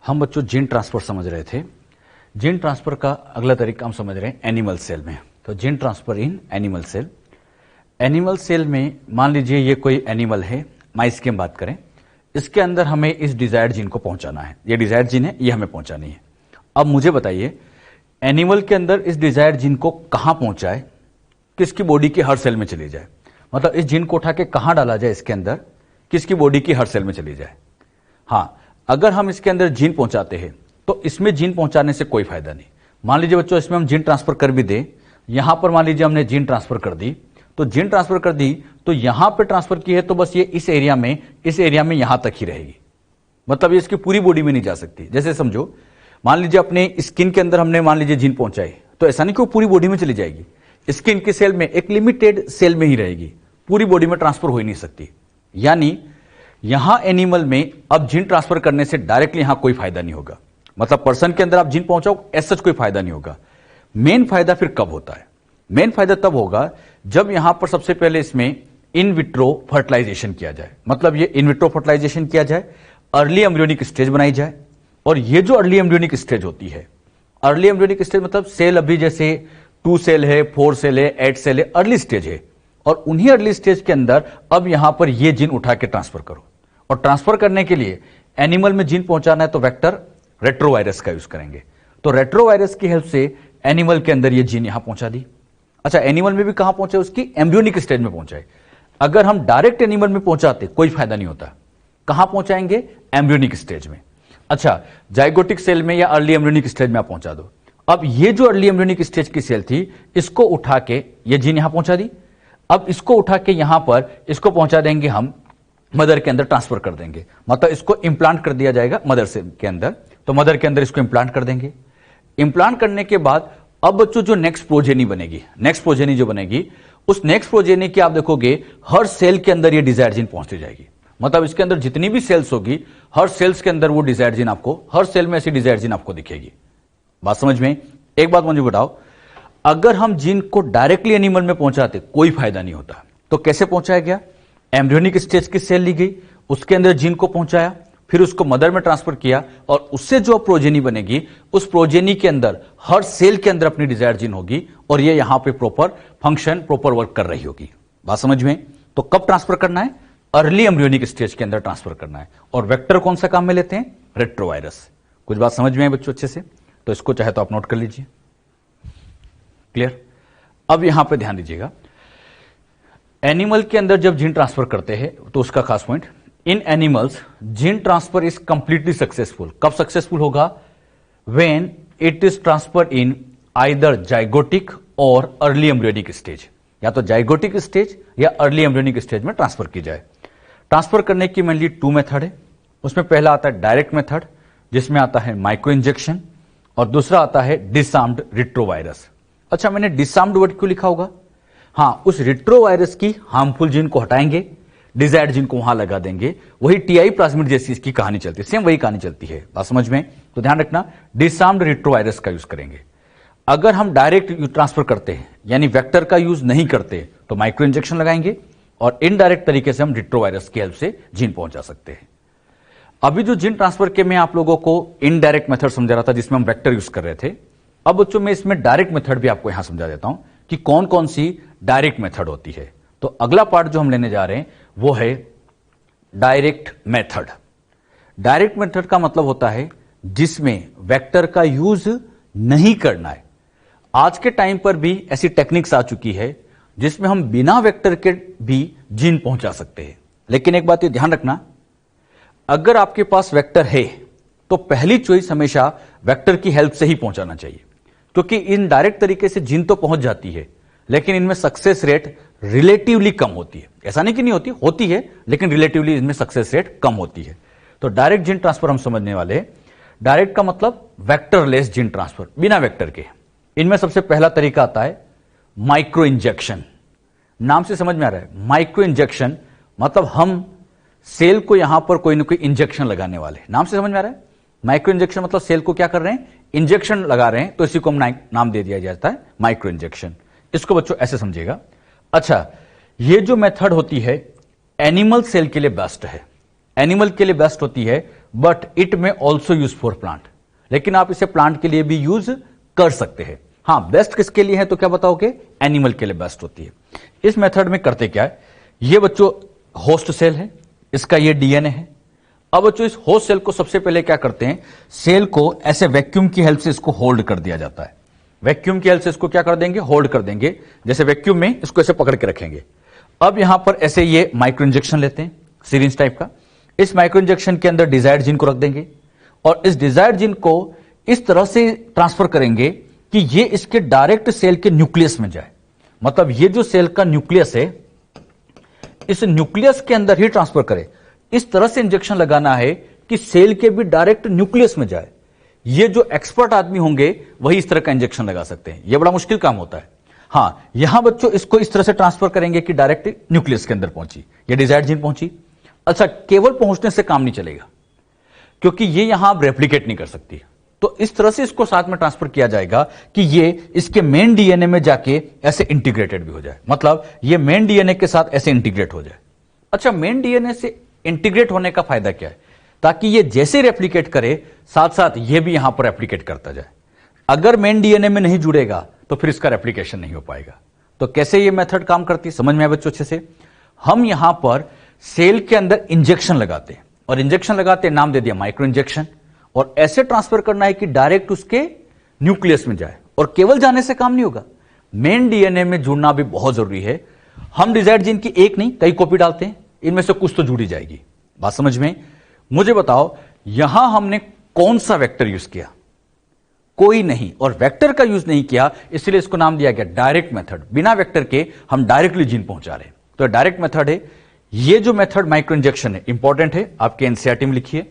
हम बच्चों जीन ट्रांसफर समझ रहे थे। जीन ट्रांसफर का अगला तरीका हम समझ रहे हैं एनिमल सेल में। तो gene transfer in animal cell. Animal cell में मान लीजिए ये कोई एनिमल है, माइस की हम बात करें, इसके अंदर हमें इस डिजायर्ड जीन को पहुंचाना है। ये डिजायर्ड जीन है, ये हमें पहुंचानी है। अब मुझे बताइए एनिमल के अंदर इस डिजायर्ड जीन को कहां पहुंचाए, किसकी बॉडी के हर सेल में चली जाए, मतलब इस जीन को उठा के कहां डाला जाए इसके अंदर, किसकी बॉडी की हर सेल में चली जाए। हाँ, अगर हम इसके अंदर जीन पहुंचाते हैं तो इसमें जीन पहुंचाने से कोई फायदा नहीं। मान लीजिए बच्चों इसमें हम जीन ट्रांसफर कर भी दें, यहां पर मान लीजिए हमने जीन ट्रांसफर कर दी, तो जीन ट्रांसफर कर दी तो यहां पे ट्रांसफर की है तो बस ये इस एरिया में यहां तक ही रहेगी, मतलब ये इसकी पूरी बॉडी में नहीं जा सकती। जैसे समझो मान लीजिए अपने स्किन के अंदर हमने मान लीजिए जीन पहुंचाई तो ऐसा नहीं कि वो पूरी बॉडी में चली जाएगी, स्किन के सेल में एक लिमिटेड सेल में ही रहेगी, पूरी बॉडी में ट्रांसफर हो ही नहीं सकती। यानी यहां एनिमल में अब जीन ट्रांसफर करने से डायरेक्टली यहां कोई फायदा नहीं होगा, मतलब पर्सन के अंदर आप जीन पहुंचाओ ऐसा कोई फायदा नहीं होगा। मेन फायदा फिर कब होता है? मेन फायदा तब होगा जब यहां पर सबसे पहले इसमें इन विट्रो फर्टिलाइजेशन किया जाए, मतलब ये इन विट्रो फर्टिलाइजेशन किया जाए, अर्ली एम्ब्रियोनिक स्टेज बनाई जाए। और ये जो अर्ली एम्ब्रियोनिक स्टेज होती है, अर्ली एम्ब्रियोनिक स्टेज मतलब सेल अभी जैसे 2 सेल है, 4 सेल है, 8 सेल है, अर्ली स्टेज है, और उन्हीं अर्ली स्टेज के अंदर अब यहां पर ये जीन उठा के ट्रांसफर करो। और ट्रांसफर करने के लिए एनिमल में जीन पहुंचाना है तो वेक्टर रेट्रोवायरस का यूज करेंगे। तो रेट्रोवायरस की हेल्प से एनिमल के अंदर ये जीन यहां पहुंचा दी। अच्छा, एनिमल में भी कहां पहुंचे? उसकी एम्ब्रियोनिक स्टेज में पहुंचाए। अगर हम डायरेक्ट एनिमल में पहुंचाते कोई फायदा नहीं होता। कहां पहुंचाएंगे? एम्ब्रियोनिक स्टेज में। अच्छा, जाइगोटिक सेल में या अर्ली एम्ब्रियोनिक स्टेज में आप पहुंचा दो। अब ये जो अर्ली एम्ब्रियोनिक स्टेज की सेल थी इसको उठा के ये जीन यहां पहुंचा दी। अब इसको उठा के यहां पर इसको पहुंचा देंगे हम मदर के अंदर ट्रांसफर कर देंगे, मतलब इसको इंप्लांट कर दिया जाएगा मदर से के अंदर। तो मदर के अंदर इसको इंप्लांट कर देंगे। इंप्लांट करने के बाद अब बच्चों जो नेक्स्ट प्रोजेनी बनेगी, नेक्स्ट प्रोजेनी जो बनेगी, उस नेक्स्ट प्रोजेनी की आप देखोगे हर सेल के अंदर ये डिजायर्ड जीन पहुंचती जाएगी। मतलब इसके अंदर जितनी भी सेल्स होगी हर सेल्स के अंदर वो डिजायर्ड जीन आपको, हर सेल में ऐसी डिजायर्ड जीन आपको दिखेगी। बात समझ में? एक बात मुझे बताओ, अगर हम जीन को डायरेक्टली एनिमल में पहुंचाते कोई फायदा नहीं होता। तो कैसे पहुंचाया गया? एम्ब्रियोनिक स्टेज की सेल ली गई, उसके अंदर जीन को पहुंचाया, फिर उसको मदर में ट्रांसफर किया और उससे जो प्रोजेनी बनेगी उस प्रोजेनी के अंदर हर सेल के अंदर अपनी डिजायर्ड जीन होगी और ये यहां पे प्रॉपर फंक्शन, प्रॉपर वर्क कर रही होगी। बात समझ में? तो कब ट्रांसफर करना है? अर्ली एम्ब्रियोनिक स्टेज के अंदर ट्रांसफर करना है। और वेक्टर कौन सा काम में लेते हैं? रेट्रोवायरस। कुछ बात समझ में है बच्चों अच्छे से? तो इसको चाहे तो आप नोट कर लीजिए। क्लियर? अब यहां पे ध्यान दीजिएगा, एनिमल के अंदर जब जीन ट्रांसफर करते हैं तो उसका खास point, in animals gene transfer is completely successful. कब सक्सेसफुल होगा? When it is transfer in either zygotic और अर्ली एम्ब्रियोनिक स्टेज, या तो जाइगोटिक स्टेज या अर्ली एम्ब्रियोनिक स्टेज में ट्रांसफर की जाए। ट्रांसफर करने की मेनली 2 मेथड है। उसमें पहला आता है डायरेक्ट मेथड, जिसमें आता है माइक्रो इंजेक्शन, और दूसरा आता है डिसआर्म्ड रेट्रोवायरस। अच्छा, मैंने डिसआर्म्ड वर्ड क्यों लिखा होगा? हाँ, उस रेट्रोवायरस की हार्मफुल जीन को हटाएंगे, डिजायर्ड जीन को वहां लगा देंगे। वही टीआई प्लाज्मिड जैसी इसकी कहानी चलती है, सेम वही कहानी चलती है। बात समझ में? तो ध्यान रखना, डिसआर्म्ड रेट्रोवायरस का यूज करेंगे। अगर हम डायरेक्ट ट्रांसफर करते हैं यानी वेक्टर का यूज नहीं करते तो माइक्रो इंजेक्शन लगाएंगे, और इनडायरेक्ट तरीके से हम रिट्रोवायरस की हेल्प से जीन पहुंचा सकते हैं। अभी जो जीन ट्रांसफर के मैं आप लोगों को इनडायरेक्ट मेथड समझा रहा था जिसमें हम वेक्टर यूज कर रहे थे, अब बच्चों मैं इसमें डायरेक्ट मेथड भी आपको यहां समझा देता हूं कि कौन कौन सी डायरेक्ट मेथड होती है। तो अगला पार्ट जो हम लेने जा रहे हैं वो है डायरेक्ट मेथड। डायरेक्ट मेथड का मतलब होता है जिसमें वेक्टर का यूज नहीं करना है। आज के टाइम पर भी ऐसी टेक्निक्स आ चुकी है जिसमें हम बिना वेक्टर के भी जीन पहुंचा सकते हैं। लेकिन एक बात ये ध्यान रखना, अगर आपके पास वेक्टर है तो पहली चॉइस हमेशा वेक्टर की हेल्प से ही पहुंचाना चाहिए, क्योंकि इन डायरेक्ट तरीके से जीन तो पहुंच जाती है लेकिन इनमें सक्सेस रेट रिलेटिवली कम होती है। ऐसा नहीं कि नहीं होती, होती है, लेकिन रिलेटिवली इनमें सक्सेस रेट कम होती है। तो डायरेक्ट जीन ट्रांसफर हम समझने वाले हैं। डायरेक्ट का मतलब वेक्टरलेस जीन ट्रांसफर, बिना वेक्टर के। इनमें सबसे पहला तरीका आता है माइक्रो इंजेक्शन। नाम से समझ में आ रहा है, माइक्रो इंजेक्शन मतलब हम सेल को यहां पर कोई ना कोई इंजेक्शन लगाने वाले। नाम से समझ में आ रहा है, माइक्रो इंजेक्शन मतलब सेल को क्या कर रहे हैं, इंजेक्शन लगा रहे हैं, तो इसी को हम नाम दे दिया जाता है माइक्रो इंजेक्शन। इसको बच्चों ऐसे समझिएगा। अच्छा, ये जो मेथड होती है एनिमल सेल के लिए बेस्ट है, एनिमल के लिए बेस्ट होती है, बट इट में ऑल्सो यूज फॉर प्लांट। लेकिन आप इसे प्लांट के लिए भी यूज कर सकते हैं। हां, बेस्ट किसके लिए है तो क्या बताओगे, एनिमल के लिए बेस्ट होती है। इस मेथड में करते क्या है, ये बच्चों होस्ट सेल है, इसका ये डीएनए है। अब बच्चों इस होस्ट सेल को सबसे पहले क्या करते हैं, सेल को ऐसे वैक्यूम की हेल्प से इसको होल्ड कर दिया जाता है। वैक्यूम की हेल्प से इसको क्या कर देंगे, होल्ड कर देंगे। जैसे वैक्यूम में इसको ऐसे पकड़ के रखेंगे। अब यहां पर ऐसे ये माइक्रो इंजेक्शन लेते हैं, सिरिंज टाइप का। इस माइक्रो इंजेक्शन के अंदर डिजायर्ड जीन को रख देंगे और इस डिजायर्ड जीन को इस तरह से ट्रांसफर करेंगे कि ये इसके डायरेक्ट सेल के न्यूक्लियस में जाए। मतलब ये जो सेल का न्यूक्लियस है, इस न्यूक्लियस के अंदर ही ट्रांसफर करे। इस तरह से इंजेक्शन लगाना है कि सेल के भी डायरेक्ट न्यूक्लियस में जाए। ये जो एक्सपर्ट आदमी होंगे वही इस तरह का इंजेक्शन लगा सकते हैं। यह बड़ा मुश्किल काम होता है। हां, यहां बच्चों इसको इस तरह से ट्रांसफर करेंगे कि डायरेक्ट न्यूक्लियस के अंदर पहुंची, ये डिजायर्ड जीन पहुंची। अच्छा, केवल पहुंचने से काम नहीं चलेगा, क्योंकि ये यहां आप रेप्लिकेट नहीं कर सकती। तो इस तरह से इसको साथ में ट्रांसफर किया जाएगा कि ये इसके मेन डीएनए में जाके ऐसे इंटीग्रेटेड भी हो जाए। मतलब ये मेन डीएनए के साथ ऐसे इंटीग्रेट हो जाए। अच्छा, मेन डीएनए से इंटीग्रेट होने का फायदा क्या है, ताकि ये जैसे रेप्लिकेट करे साथ साथ ये भी यहां पर रेप्लिकेट करता जाए। अगर मेन डीएनए में नहीं जुड़ेगा तो फिर इसका रेप्लिकेशन नहीं हो पाएगा। तो कैसे ये मेथड काम करती है समझ में आया बच्चों अच्छे से। हम यहां पर सेल के अंदर इंजेक्शन लगाते हैं और इंजेक्शन लगाते नाम दे दिया माइक्रो इंजेक्शन, और ऐसे ट्रांसफर करना है कि डायरेक्ट उसके न्यूक्लियस में जाए। और केवल जाने से काम नहीं होगा, मेन डीएनए में जुड़ना भी बहुत जरूरी है। हम डिजायर्ड जीन की एक नहीं कई कॉपी डालते हैं, इनमें से कुछ तो जुड़ी जाएगी। बात समझ में? मुझे बताओ यहां हमने कौन सा वेक्टर यूज किया, कोई नहीं। और वेक्टर का यूज नहीं किया इसलिए इसको नाम दिया गया डायरेक्ट मेथड। बिना वेक्टर के हम डायरेक्टली जीन पहुंचा रहे हैं, तो डायरेक्ट मेथड है। ये जो मेथड माइक्रो इंजेक्शन है इंपॉर्टेंट है, आपके एनसीईआरटी में लिखिए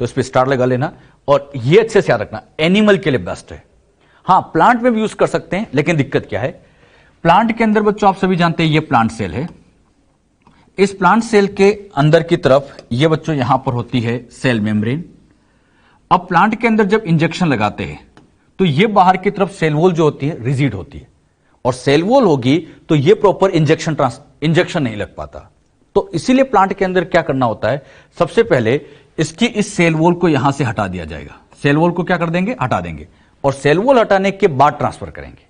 तो इस पर स्टार लगा लेना। और ये अच्छे से याद रखना, एनिमल के लिए बेस्ट है। हां, प्लांट में भी यूज कर सकते हैं, लेकिन दिक्कत क्या है, प्लांट के अंदर बच्चों आप सभी जानते हैं ये प्लांट सेल है। इस प्लांट सेल के अंदर की तरफ ये बच्चों यहां पर होती है सेल मेम्ब्रेन। अब प्लांट के अंदर जब इंजेक्शन लगाते हैं तो ये बाहर की तरफ सेल वॉल जो होती है रिजिड होती है, और सेल वॉल होगी तो ये प्रॉपर इंजेक्शन नहीं लग पाता। तो इसीलिए प्लांट के अंदर क्या करना होता है, सबसे पहले इसकी इस सेल वॉल को यहां से हटा दिया जाएगा। सेल वॉल को क्या कर देंगे, हटा देंगे, और सेल वॉल हटाने के बाद ट्रांसफर करेंगे।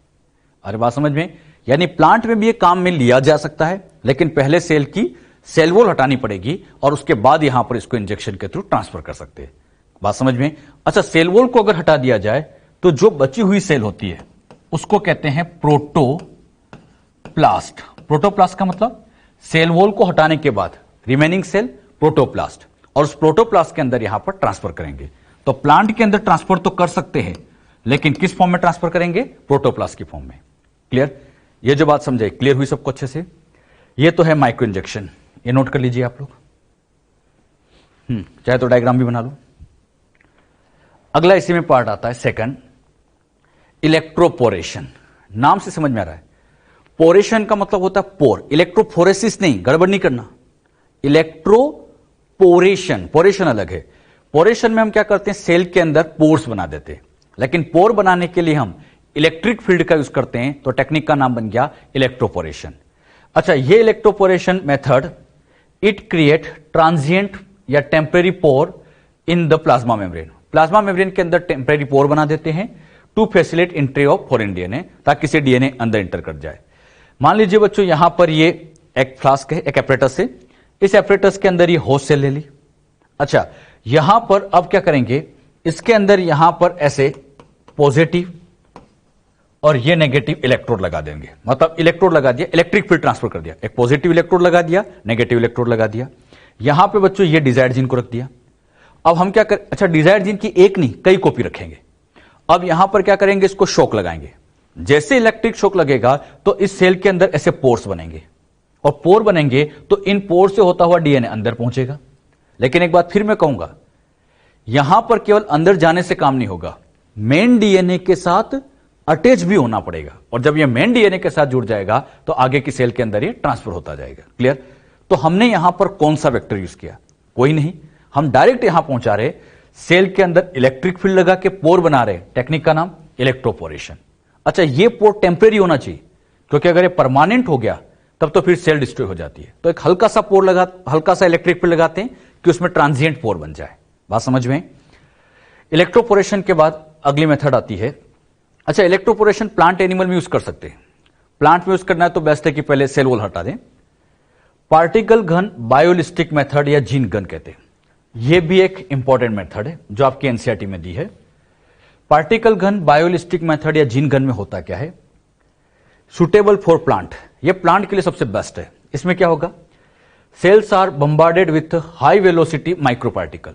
अरे बात समझ में? यानी प्लांट में भी ये काम में लिया जा सकता है, लेकिन पहले सेल की सेल वॉल हटानी पड़ेगी और उसके बाद यहां पर इसको इंजेक्शन के थ्रू ट्रांसफर कर सकते हैं। बात समझ में? अच्छा, सेल वॉल को अगर हटा दिया जाए तो जो बची हुई सेल होती है उसको कहते हैं प्रोटोप्लास्ट। प्रोटोप्लास्ट का मतलब सेल वॉल को हटाने के बाद रिमेनिंग सेल प्रोटोप्लास्ट, और उस प्रोटोप्लास्ट के अंदर यहां पर ट्रांसफर करेंगे। तो प्लांट के अंदर ट्रांसफर तो कर सकते हैं, लेकिन किस फॉर्म में ट्रांसफर करेंगे, प्रोटोप्लास्ट की फॉर्म में। क्लियर? ये जो बात समझे, क्लियर हुई सबको अच्छे से? ये तो है माइक्रो इंजेक्शन, ये नोट कर लीजिए आप लोग। चाहे तो डायग्राम भी बना लो। अगला इसी में पार्ट आता है सेकंड, इलेक्ट्रोपोरेशन। नाम से समझ में आ रहा है, पोरेशन का मतलब होता है पोर, इलेक्ट्रोफोरेसिस नहीं, गड़बड़ नहीं करना। इलेक्ट्रोपोरेशन, पोरेशन अलग है। पोरेशन में हम क्या करते हैं, सेल के अंदर पोर्स बना देते हैं, लेकिन पोर बनाने के लिए हम इलेक्ट्रिक फील्ड का यूज करते हैं, तो टेक्निक का नाम बन गया इलेक्ट्रोपोरेशन। अच्छा, ये electroporation method it create transient या temporary pore in the plasma membrane. Plasma membrane के अंदर टेम्परेरी पोर बना देते हैं to facilitate entry of foreign DNA, ताकि से डीएनए अंदर इंटर कर जाए। मान लीजिए बच्चों यहां पर ये एक फ्लास्क है, एक एपरेटस है, इस एपरेटस के अंदर ये होस्ट सेल ले ली। अच्छा, यहां पर अब क्या करेंगे, इसके अंदर यहां पर ऐसे पॉजिटिव और ये नेगेटिव इलेक्ट्रोड लगा देंगे। मतलब इलेक्ट्रोड लगा दिया, इलेक्ट्रिक फील्ड ट्रांसफर कर दिया, एक पॉजिटिव इलेक्ट्रोड लगा दिया, नेगेटिव इलेक्ट्रोड लगा दिया। यहां पे बच्चों ये डिजायर्ड जीन को रख दिया। अब हम क्या कर, अच्छा डिजायर्ड जीन की एक नहीं कई कॉपी रखेंगे। अब यहां पर क्या करेंगे, इसको शॉक लगाएंगे। जैसे इलेक्ट्रिक शॉक लगेगा तो इस सेल के अंदर ऐसे पोर्स बनेंगे, और पोर बनेंगे तो इन पोर से होता हुआ डीएनए अंदर पहुंचेगा। लेकिन एक बात फिर मैं कहूंगा, यहां पर केवल अंदर जाने से काम नहीं होगा, मेन डीएनए के साथ अटैच भी होना पड़ेगा। और जब ये मेन डीएनए के साथ जुड़ जाएगा तो आगे की सेल के अंदर ये ट्रांसफर होता जाएगा। क्लियर? तो हमने यहां पर कौन सा वेक्टर यूज किया? कोई नहीं, हम डायरेक्ट यहां पहुंचा रहे, सेल के अंदर इलेक्ट्रिक फील्ड लगा के पोर बना रहे। टेक्निक का नाम इलेक्ट्रोपोरेशन। अच्छा, ये पोर टेम्परेरी होना चाहिए, क्योंकि अगर ये परमानेंट हो गया तब तो फिर सेल डिस्ट्रॉय हो जाती है। तो एक हल्का सा पोर लगा, हल्का सा इलेक्ट्रिक फील्ड लगाते हैं कि उसमें ट्रांजिएंट पोर बन जाए। बात समझ में? इलेक्ट्रोपोरेशन के बाद अगली मेथड आती है। अच्छा, इलेक्ट्रोपोरेशन प्लांट एनिमल में यूज कर सकते हैं। प्लांट में यूज करना है तो बेस्ट है कि पहले सेल वॉल हटा दें। पार्टिकल गन बायोलिस्टिक मेथड या जीन गन कहते हैं। यह भी एक इंपॉर्टेंट मेथड है जो आपकी एनसीईआरटी में दी है। पार्टिकल गन बायोलिस्टिक मेथड या जीन गन में होता क्या है? सुटेबल फॉर प्लांट, यह प्लांट के लिए सबसे बेस्ट है। इसमें क्या होगा, cells are bombarded with high velocity micro particle.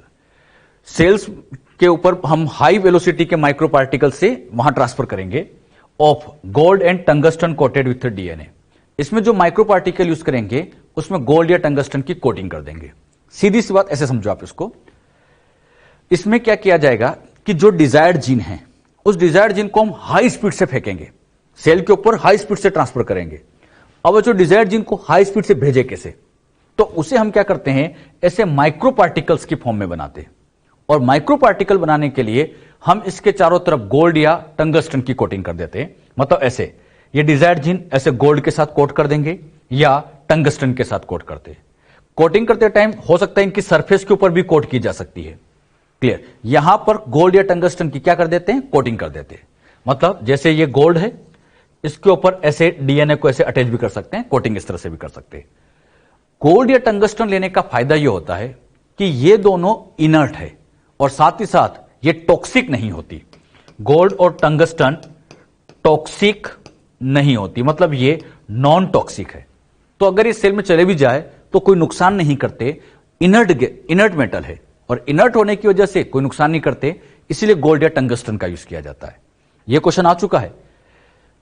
Cells के ऊपर हम हाई वेलोसिटी के माइक्रो पार्टिकल से वहां ट्रांसफर करेंगे of gold and tungsten coated with DNA. इसमें जो माइक्रो पार्टिकल यूज करेंगे उसमें गोल्ड या टंगस्टन की कोटिंग कर देंगे। सीधी सी बात, ऐसे समझो आप इसको। इसमें क्या किया जाएगा कि जो डिजायर्ड जीन है उस डिजायर्ड जीन को हम हाई स्पीड से फेंकेंगे, सेल के ऊपर हाई स्पीड से ट्रांसफर करेंगे। अब जो डिजायर्ड जीन को हाई स्पीड से भेजे कैसे, तो उसे हम क्या करते हैं, ऐसे माइक्रो पार्टिकल्स की फॉर्म में बनाते हैं। और माइक्रो पार्टिकल बनाने के लिए हम इसके चारों तरफ गोल्ड या टंगस्टन की कोटिंग कर देते हैं। मतलब ऐसे ये डिजायर्ड जीन ऐसे गोल्ड के साथ कोट कर देंगे या टंगस्टन के साथ कोट करते हैं। कोटिंग करते टाइम हो सकता है इनकी सरफेस के ऊपर भी कोट की जा सकती है। क्लियर? यहां पर गोल्ड या टंगस्टन की क्या कर देते हैं, कोटिंग कर देते हैं। मतलब जैसे ये गोल्ड है, इसके ऊपर ऐसे डीएनए को ऐसे अटैच भी कर सकते हैं, कोटिंग इस तरह से भी कर सकते हैं। गोल्ड या टंगस्टन लेने का फायदा यह होता है कि ये दोनों इनर्ट है और साथ ही साथ ये टॉक्सिक नहीं होती। गोल्ड और टंगस्टन टॉक्सिक नहीं होती, मतलब ये नॉन टॉक्सिक है। तो अगर ये सेल में चले भी जाए तो कोई नुकसान नहीं करते। इनर्ट मेटल है और इनर्ट होने की वजह से कोई नुकसान नहीं करते, इसीलिए गोल्ड या टंगस्टन का यूज किया जाता है। यह क्वेश्चन आ चुका है।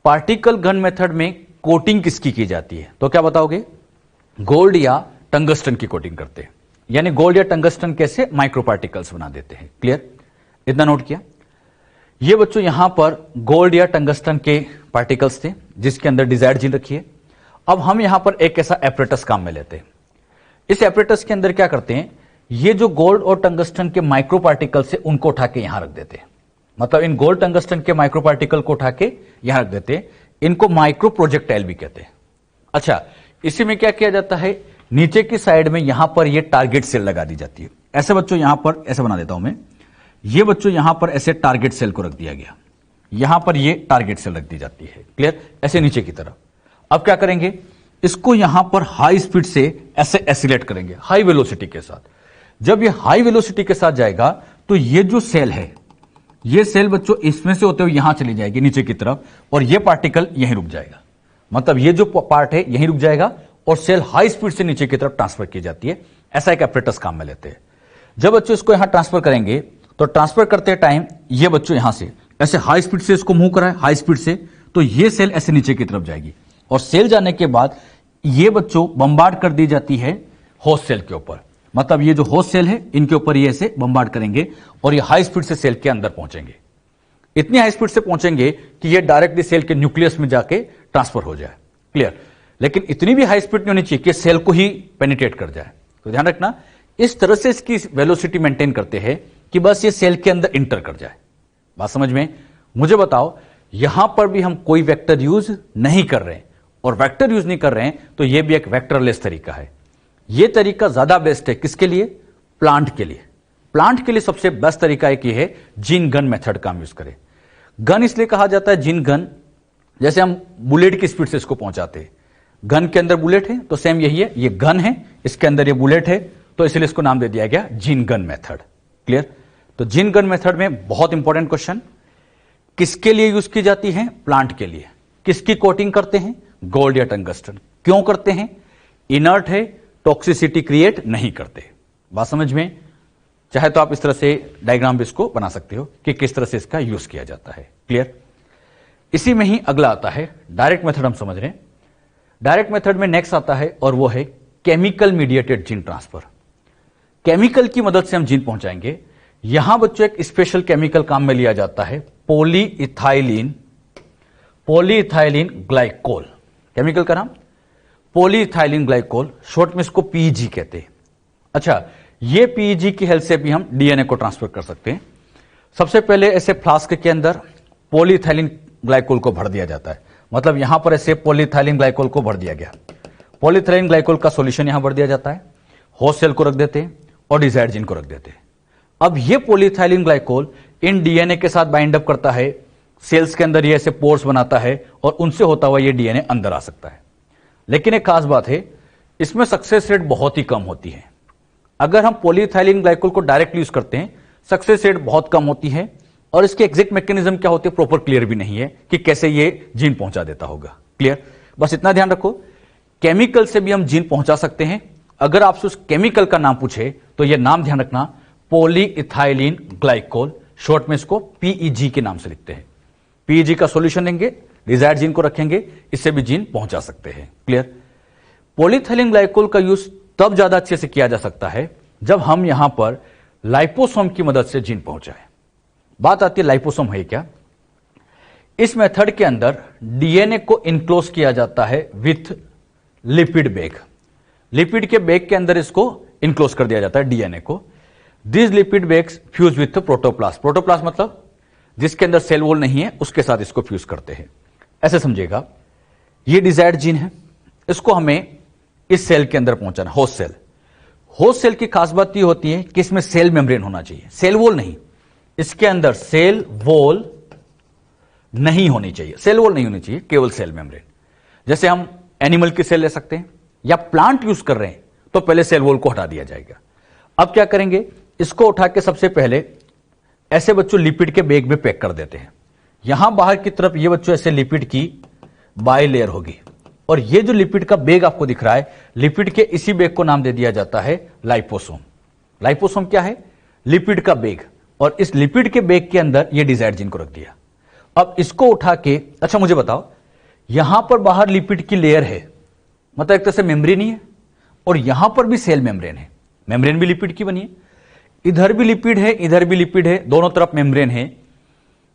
पार्टिकल गन मेथड में कोटिंग किसकी की जाती है, तो क्या बताओगे? गोल्ड या टंगस्टन की कोटिंग करते हैं। यानी गोल्ड या टंगस्टन कैसे माइक्रो पार्टिकल्स बना देते हैं। क्लियर? इतना नोट किया? ये बच्चों यहां पर गोल्ड या टंगस्टन के पार्टिकल्स थे जिसके अंदर डिजायर्ड जीन रखी है। अब हम यहां पर एक ऐसा एपरेटस काम में लेते हैं। इस एपरेटस के अंदर क्या करते हैं, ये जो गोल्ड और टंगस्टन के माइक्रो पार्टिकल से उनको उठा के यहां रख देते हैं। मतलब इन गोल्ड टंगस्टन के माइक्रो पार्टिकल को उठा के यहां रख देते हैं। इनको माइक्रो प्रोजेक्टाइल भी कहते हैं। अच्छा, इसी में क्या किया जाता है, नीचे की साइड में यहां पर ये टारगेट सेल लगा दी जाती है। ऐसे बच्चों यहां पर ऐसे बना देता हूं मैं, ये बच्चों यहां पर ऐसे टारगेट सेल को रख दिया गया, यहां पर ये टारगेट सेल रख दी जाती है। क्लियर? ऐसे नीचे की तरफ। अब क्या करेंगे, इसको यहां पर हाई स्पीड से ऐसे एसिलेट करेंगे हाई वेलोसिटी के साथ। जब ये हाई वेलोसिटी के साथ जाएगा तो ये जो सेल है, ये सेल बच्चों इसमें से होते हुए यहां चली जाएगी नीचे की तरफ, और ये पार्टिकल यहीं रुक जाएगा। मतलब ये जो पार्ट है यहीं रुक जाएगा और सेल हाई स्पीड से नीचे की तरफ ट्रांसफर की जाती है। ऐसा एक एपरेटस काम में लेते हैं। जब बच्चों इसको यहां ट्रांसफर करेंगे तो ट्रांसफर करते टाइम ये बच्चों यहां से ऐसे हाई स्पीड से इसको मूव कराए हाई स्पीड से, तो ये सेल ऐसे नीचे की तरफ जाएगी और सेल जाने के बाद ये बच्चों बम्बार्ड कर दी जाती है होस्ट सेल के ऊपर। मतलब ये जो होस्ट सेल है इनके ऊपर ये ऐसे बम्बार्ड करेंगे और ये हाई स्पीड से सेल के अंदर पहुंचेंगे। इतनी हाई स्पीड से पहुंचेंगे कि ये डायरेक्टली सेल के न्यूक्लियस में जाके ट्रांसफर हो जाए। क्लियर? लेकिन इतनी भी हाई स्पीड नहीं होनी चाहिए कि सेल को ही पेनिट्रेट कर जाए। तो ध्यान रखना, इस तरह से इसकी वेलोसिटी मेंटेन करते हैं कि बस ये सेल के अंदर इंटर कर जाए। बात समझ में? मुझे बताओ, यहां पर भी हम कोई वेक्टर यूज नहीं कर रहे हैं और वेक्टर यूज नहीं कर रहे हैं तो यह भी एक वेक्टरलेस तरीका है। यह तरीका ज्यादा बेस्ट है किसके लिए? प्लांट के लिए। प्लांट के लिए सबसे बेस्ट तरीका एक ये है जीन गन मेथड का हम यूज करें। गन इसलिए कहा जाता है जीन गन, जैसे हम बुलेट की स्पीड से इसको पहुंचाते हैं। गन के अंदर बुलेट है तो सेम यही है, ये गन है, इसके अंदर ये बुलेट है, तो इसलिए इसको नाम दे दिया गया जीन गन मेथड। क्लियर? तो जीन गन मेथड में बहुत इंपॉर्टेंट क्वेश्चन, किसके लिए यूज की जाती है? प्लांट के लिए। किसकी कोटिंग करते हैं? गोल्ड या टंगस्टन। क्यों करते हैं? इनर्ट है, टॉक्सिसिटी क्रिएट नहीं करते। बात समझ में? चाहे तो आप इस तरह से डायग्राम भी इसको बना सकते हो कि किस तरह से इसका यूज किया जाता है। क्लियर? इसी में ही अगला आता है डायरेक्ट मेथड, हम समझ रहे हैं। डायरेक्ट मेथड में नेक्स्ट आता है और वो है chemical mediated gene transfer. Chemical की मदद से हम जीन पहुंचाएंगे। यहां बच्चों एक स्पेशल केमिकल काम में लिया जाता है, पॉलीइथाइलिन ग्लाइकोल। केमिकल का नाम पॉलीइथाइलिन ग्लाइकोल, शॉर्ट में इसको पीईजी कहते हैं। अच्छा, ये पीईजी की हेल्प से भी हम डीएनए को ट्रांसफर कर सकते हैं। सबसे पहले ऐसे फ्लास्क के अंदर पॉलीइथाइलिन ग्लाइकोल को भर दिया जाता है, मतलब यहां पर ऐसे पॉलीइथाइलिन ग्लाइकोल को भर दिया गया। पॉलीइथाइलिन ग्लाइकोल का सॉल्यूशन यहां भर दिया जाता है, होस्ट सेल को रख देते हैं और डिजायर्ड जीन को रख देते हैं। अब ये पॉलीइथाइलिन ग्लाइकोल इन डीएनए के साथ बाइंड अप करता है, सेल्स के अंदर ये ऐसे पोर्स बनाता है और उनसे होता हुआ ये डीएनए अंदर आ सकता है। लेकिन एक खास बात है, इसमें सक्सेस रेट बहुत ही कम होती है। अगर हम पॉलीइथाइलिन ग्लाइकोल को डायरेक्टली यूज करते हैं, सक्सेस रेट बहुत कम होती है और इसके एग्जैक्ट मैकेनिज्म क्या होते हैं प्रॉपर क्लियर भी नहीं है कि कैसे ये जीन पहुंचा देता होगा। क्लियर? बस इतना ध्यान रखो, केमिकल से भी हम जीन पहुंचा सकते हैं। अगर आपसे उस केमिकल का नाम पूछे तो यह नाम ध्यान रखना, पॉलीइथाइलिन ग्लाइकोल, शॉर्ट में इसको पीईजी के नाम से लिखते हैं। पीईजी का सॉल्यूशन लेंगे, डिजायर्ड जीन को रखेंगे, इससे भी जीन पहुंचा सकते हैं। क्लियर? पॉलीइथाइलिन ग्लाइकोल का यूज तब ज्यादा अच्छे से किया जा सकता है जब हम यहां पर लाइपोसोम की मदद से जीन पहुंचाएं। बात आती है लाइपोसोम है क्या? इस मेथड के अंदर डीएनए को इनक्लोज किया जाता है विथ लिपिड बैग। लिपिड के बैग के अंदर इसको इनक्लोज कर दिया जाता है डीएनए को। This lipid bags fuse with protoplast. Protoplast मतलब जिसके अंदर सेल वॉल नहीं है, उसके साथ इसको फ्यूज करते हैं। ऐसे समझिएगा, ये डिजायर्ड जीन है, इसको हमें इस सेल के अंदर पहुंचाना, होस्ट सेल। होस्ट सेल की खास बात यह होती है कि इसमें सेल मेम्ब्रेन होना चाहिए, सेल वॉल नहीं। इसके अंदर सेल वॉल नहीं होनी चाहिए, सेल वॉल नहीं होनी चाहिए, केवल सेल मेम्ब्रेन। जैसे हम एनिमल की सेल ले सकते हैं या प्लांट यूज कर रहे हैं तो पहले सेल वॉल को हटा दिया जाएगा। अब क्या करेंगे, इसको उठा के सबसे पहले ऐसे बच्चों लिपिड के बैग में पैक कर देते हैं। यहां बाहर की तरफ ये बच्चों ऐसे लिपिड की बाई लेयर होगी और ये जो लिपिड का बैग आपको दिख रहा है, लिपिड के इसी बैग को नाम दे दिया जाता है लाइपोसोम। लाइपोसोम क्या है? लिपिड का बैग। और इस लिपिड के बैग के अंदर ये डिजायर्ड जीन को रख दिया। अब इसको उठा के, अच्छा मुझे बताओ, यहां पर बाहर लिपिड की लेयर है, मतलब एक तरह से मेम्ब्रेन ही है, और यहां पर भी सेल मेम्ब्रेन है, मेम्ब्रेन भी लिपिड की बनी है। इधर भी लिपिड है, इधर भी लिपिड है, दोनों तरफ मेम्ब्रेन है।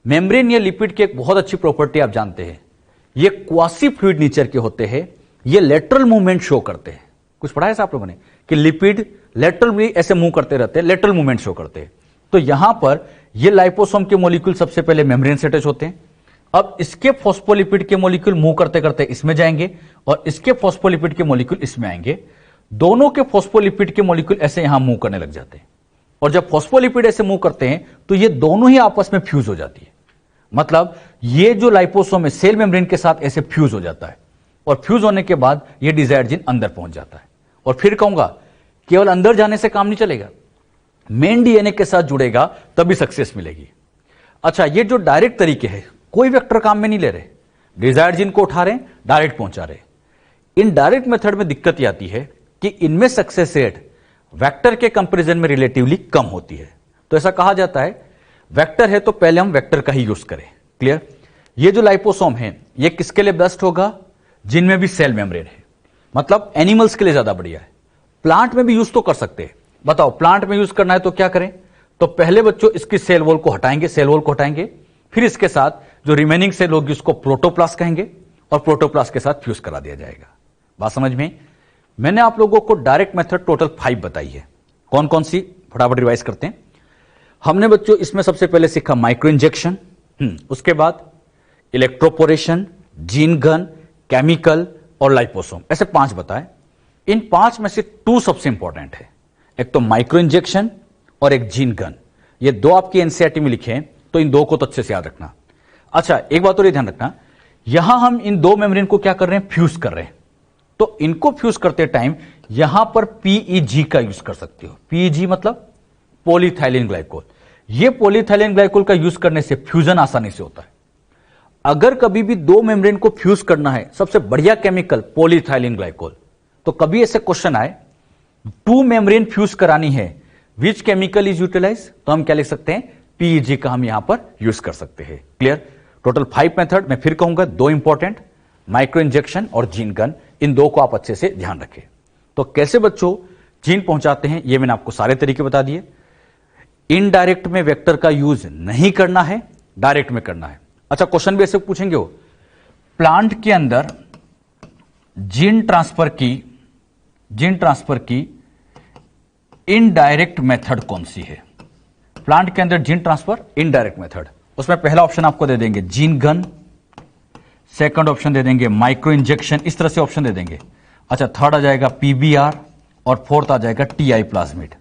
मेम्ब्रेन या लिपिड की एक बहुत अच्छी प्रॉपर्टी आप जानते हैं, ये क्वासी फ्लूइड नेचर के होते हैं, ये लेटरल मूवमेंट शो करते हैं। कुछ पढ़ा है आप लोगों ने कि लिपिड लेटरली ऐसे मूव करते रहते हैं, लेटरल मूवमेंट शो करते हैं। तो यहां पर ये लाइपोसोम के मॉलिक्यूल सबसे पहले मेम्ब्रेन से टच होते हैं। अब इसके फॉस्फोलिपिड के मॉलिक्यूल मूव करते करते इसमें जाएंगे और इसके फॉस्फोलिपिड के मॉलिक्यूल इसमें आएंगे। दोनों के फॉस्फोलिपिड के मॉलिक्यूल ऐसे यहां मूव करने लग जाते हैं और जब फॉस्फोलिपिड ऐसे मूव करते हैं तो ये दोनों ही आपस में फ्यूज हो जाती है। मतलब ये जो लाइपोसोम है सेल मेम्ब्रेन के साथ ऐसे फ्यूज हो जाता है और फ्यूज होने के बाद ये डिजायर्ड जीन अंदर पहुंच जाता है। और फिर कहूंगा केवल अंदर जाने से काम नहीं चलेगा, मेन डीएनए के साथ जुड़ेगा तभी सक्सेस मिलेगी। अच्छा, ये जो डायरेक्ट तरीके हैं, कोई वेक्टर काम में नहीं ले रहे, डिजायर्ड जीन को उठा रहे हैं, डायरेक्ट पहुंचा रहे। इन डायरेक्ट मेथड में दिक्कत यह आती है कि इनमें सक्सेस रेट वेक्टर के कंपैरिजन में रिलेटिवली कम होती है। तो ऐसा कहा जाता है वेक्टर है तो पहले हम वेक्टर का ही यूज करें। क्लियर? ये जो लाइपोसोम है ये किसके लिए बेस्ट होगा? जिनमें भी सेल मेम्ब्रेन है, मतलब एनिमल्स के लिए ज्यादा बढ़िया है। प्लांट में भी यूज तो कर सकते हैं। बताओ, प्लांट में यूज करना है तो क्या करें? तो पहले बच्चों इसकी सेल वॉल को हटाएंगे, सेल वॉल को हटाएंगे, फिर इसके साथ जो रिमेनिंग सेल होगी उसको प्रोटोप्लास्ट कहेंगे और प्रोटोप्लास्ट के साथ फ्यूज करा दिया जाएगा। बात समझ में? मैंने आप लोगों को डायरेक्ट मेथड टोटल 5 बताई है। कौन कौन सी? फटाफट रिवाइज करते हैं। हमने बच्चों इसमें सबसे पहले सीखा माइक्रो इंजेक्शन, उसके बाद इलेक्ट्रोपोरेशन, जीन गन, केमिकल और लाइपोसोम, ऐसे 5 बताए। इन 5 में से 2 सबसे इंपॉर्टेंट है, एक तो माइक्रो इंजेक्शन और एक जीन गन। ये 2 आपकी एनसीईआरटी में लिखे हैं, तो इन 2 को तो अच्छे से याद रखना। अच्छा, एक बात और ध्यान रखना, यहां हम इन 2 मेम्ब्रेन को क्या कर रहे हैं, फ्यूज कर रहे हैं। तो इनको फ्यूज करते टाइम यहां पर पीईजी का यूज कर सकते हो। पीईजी मतलब पॉलीइथाइलिन ग्लाइकोल। ये पॉलीइथाइलिन ग्लाइकोल का यूज करने से फ्यूजन आसानी से होता है। अगर कभी भी 2 मेम्ब्रेन को फ्यूज करना है, सबसे बढ़िया केमिकल पॉलीइथाइलिन ग्लाइकोल। तो कभी ऐसे क्वेश्चन आए 2 मेम्ब्रेन फ्यूज करानी है, विच केमिकल इज यूटिलाइज, तो हम क्या लिख सकते हैं, पीईजी का हम यहां पर यूज कर सकते हैं। क्लियर। टोटल 5 मेथड, मैं फिर कहूंगा 2 इंपॉर्टेंट, माइक्रो इंजेक्शन और जीन गन। इन 2 को आप अच्छे से ध्यान रखें। तो कैसे बच्चों जीन पहुंचाते हैं, ये मैंने आपको सारे तरीके बता दिए। इनडायरेक्ट में वेक्टर का यूज नहीं करना है, डायरेक्ट में करना है। अच्छा, क्वेश्चन भी ऐसे पूछेंगे वो, प्लांट के अंदर जीन ट्रांसफर की इनडायरेक्ट मेथड कौन सी है। प्लांट के अंदर जीन ट्रांसफर इनडायरेक्ट मेथड, उसमें पहला ऑप्शन आपको दे देंगे जीन गन, सेकंड ऑप्शन दे देंगे माइक्रो इंजेक्शन, इस तरह से ऑप्शन दे देंगे। अच्छा, थर्ड आ जाएगा पीबीआर और फोर्थ आ जाएगा टीआई प्लाज्मिड।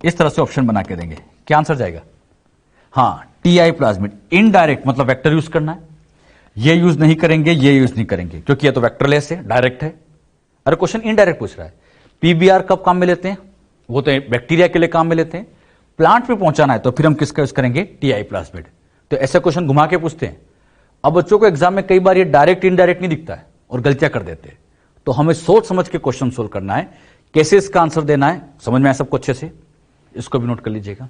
इस तरह से ऑप्शन बना के देंगे। क्या आंसर जाएगा, हाँ टीआई प्लाज्मिड। इनडायरेक्ट मतलब वेक्टर यूज करना है, ये यूज नहीं करेंगे, ये यूज नहीं करेंगे, क्योंकि ये तो वेक्टरलेस है, डायरेक्ट है। अरे क्वेश्चन इनडायरेक्ट पूछ रहा है। पीबीआर कब काम में लेते हैं, वो तो बैक्टीरिया के लिए काम में लेते हैं। प्लांट में पहुंचाना है तो फिर हम किसका यूज करेंगे, टीआई प्लाज्मिड। तो ऐसे क्वेश्चन घुमा के पूछते हैं। अब बच्चों को एग्जाम में कई बार ये डायरेक्ट इनडायरेक्ट नहीं दिखता है और गलतियां कर देते हैं, तो हमें सोच समझ के क्वेश्चन सोल्व करना है। कैसे इसका आंसर देना है, समझ में आया सबको अच्छे से, इसको भी नोट कर लीजिएगा।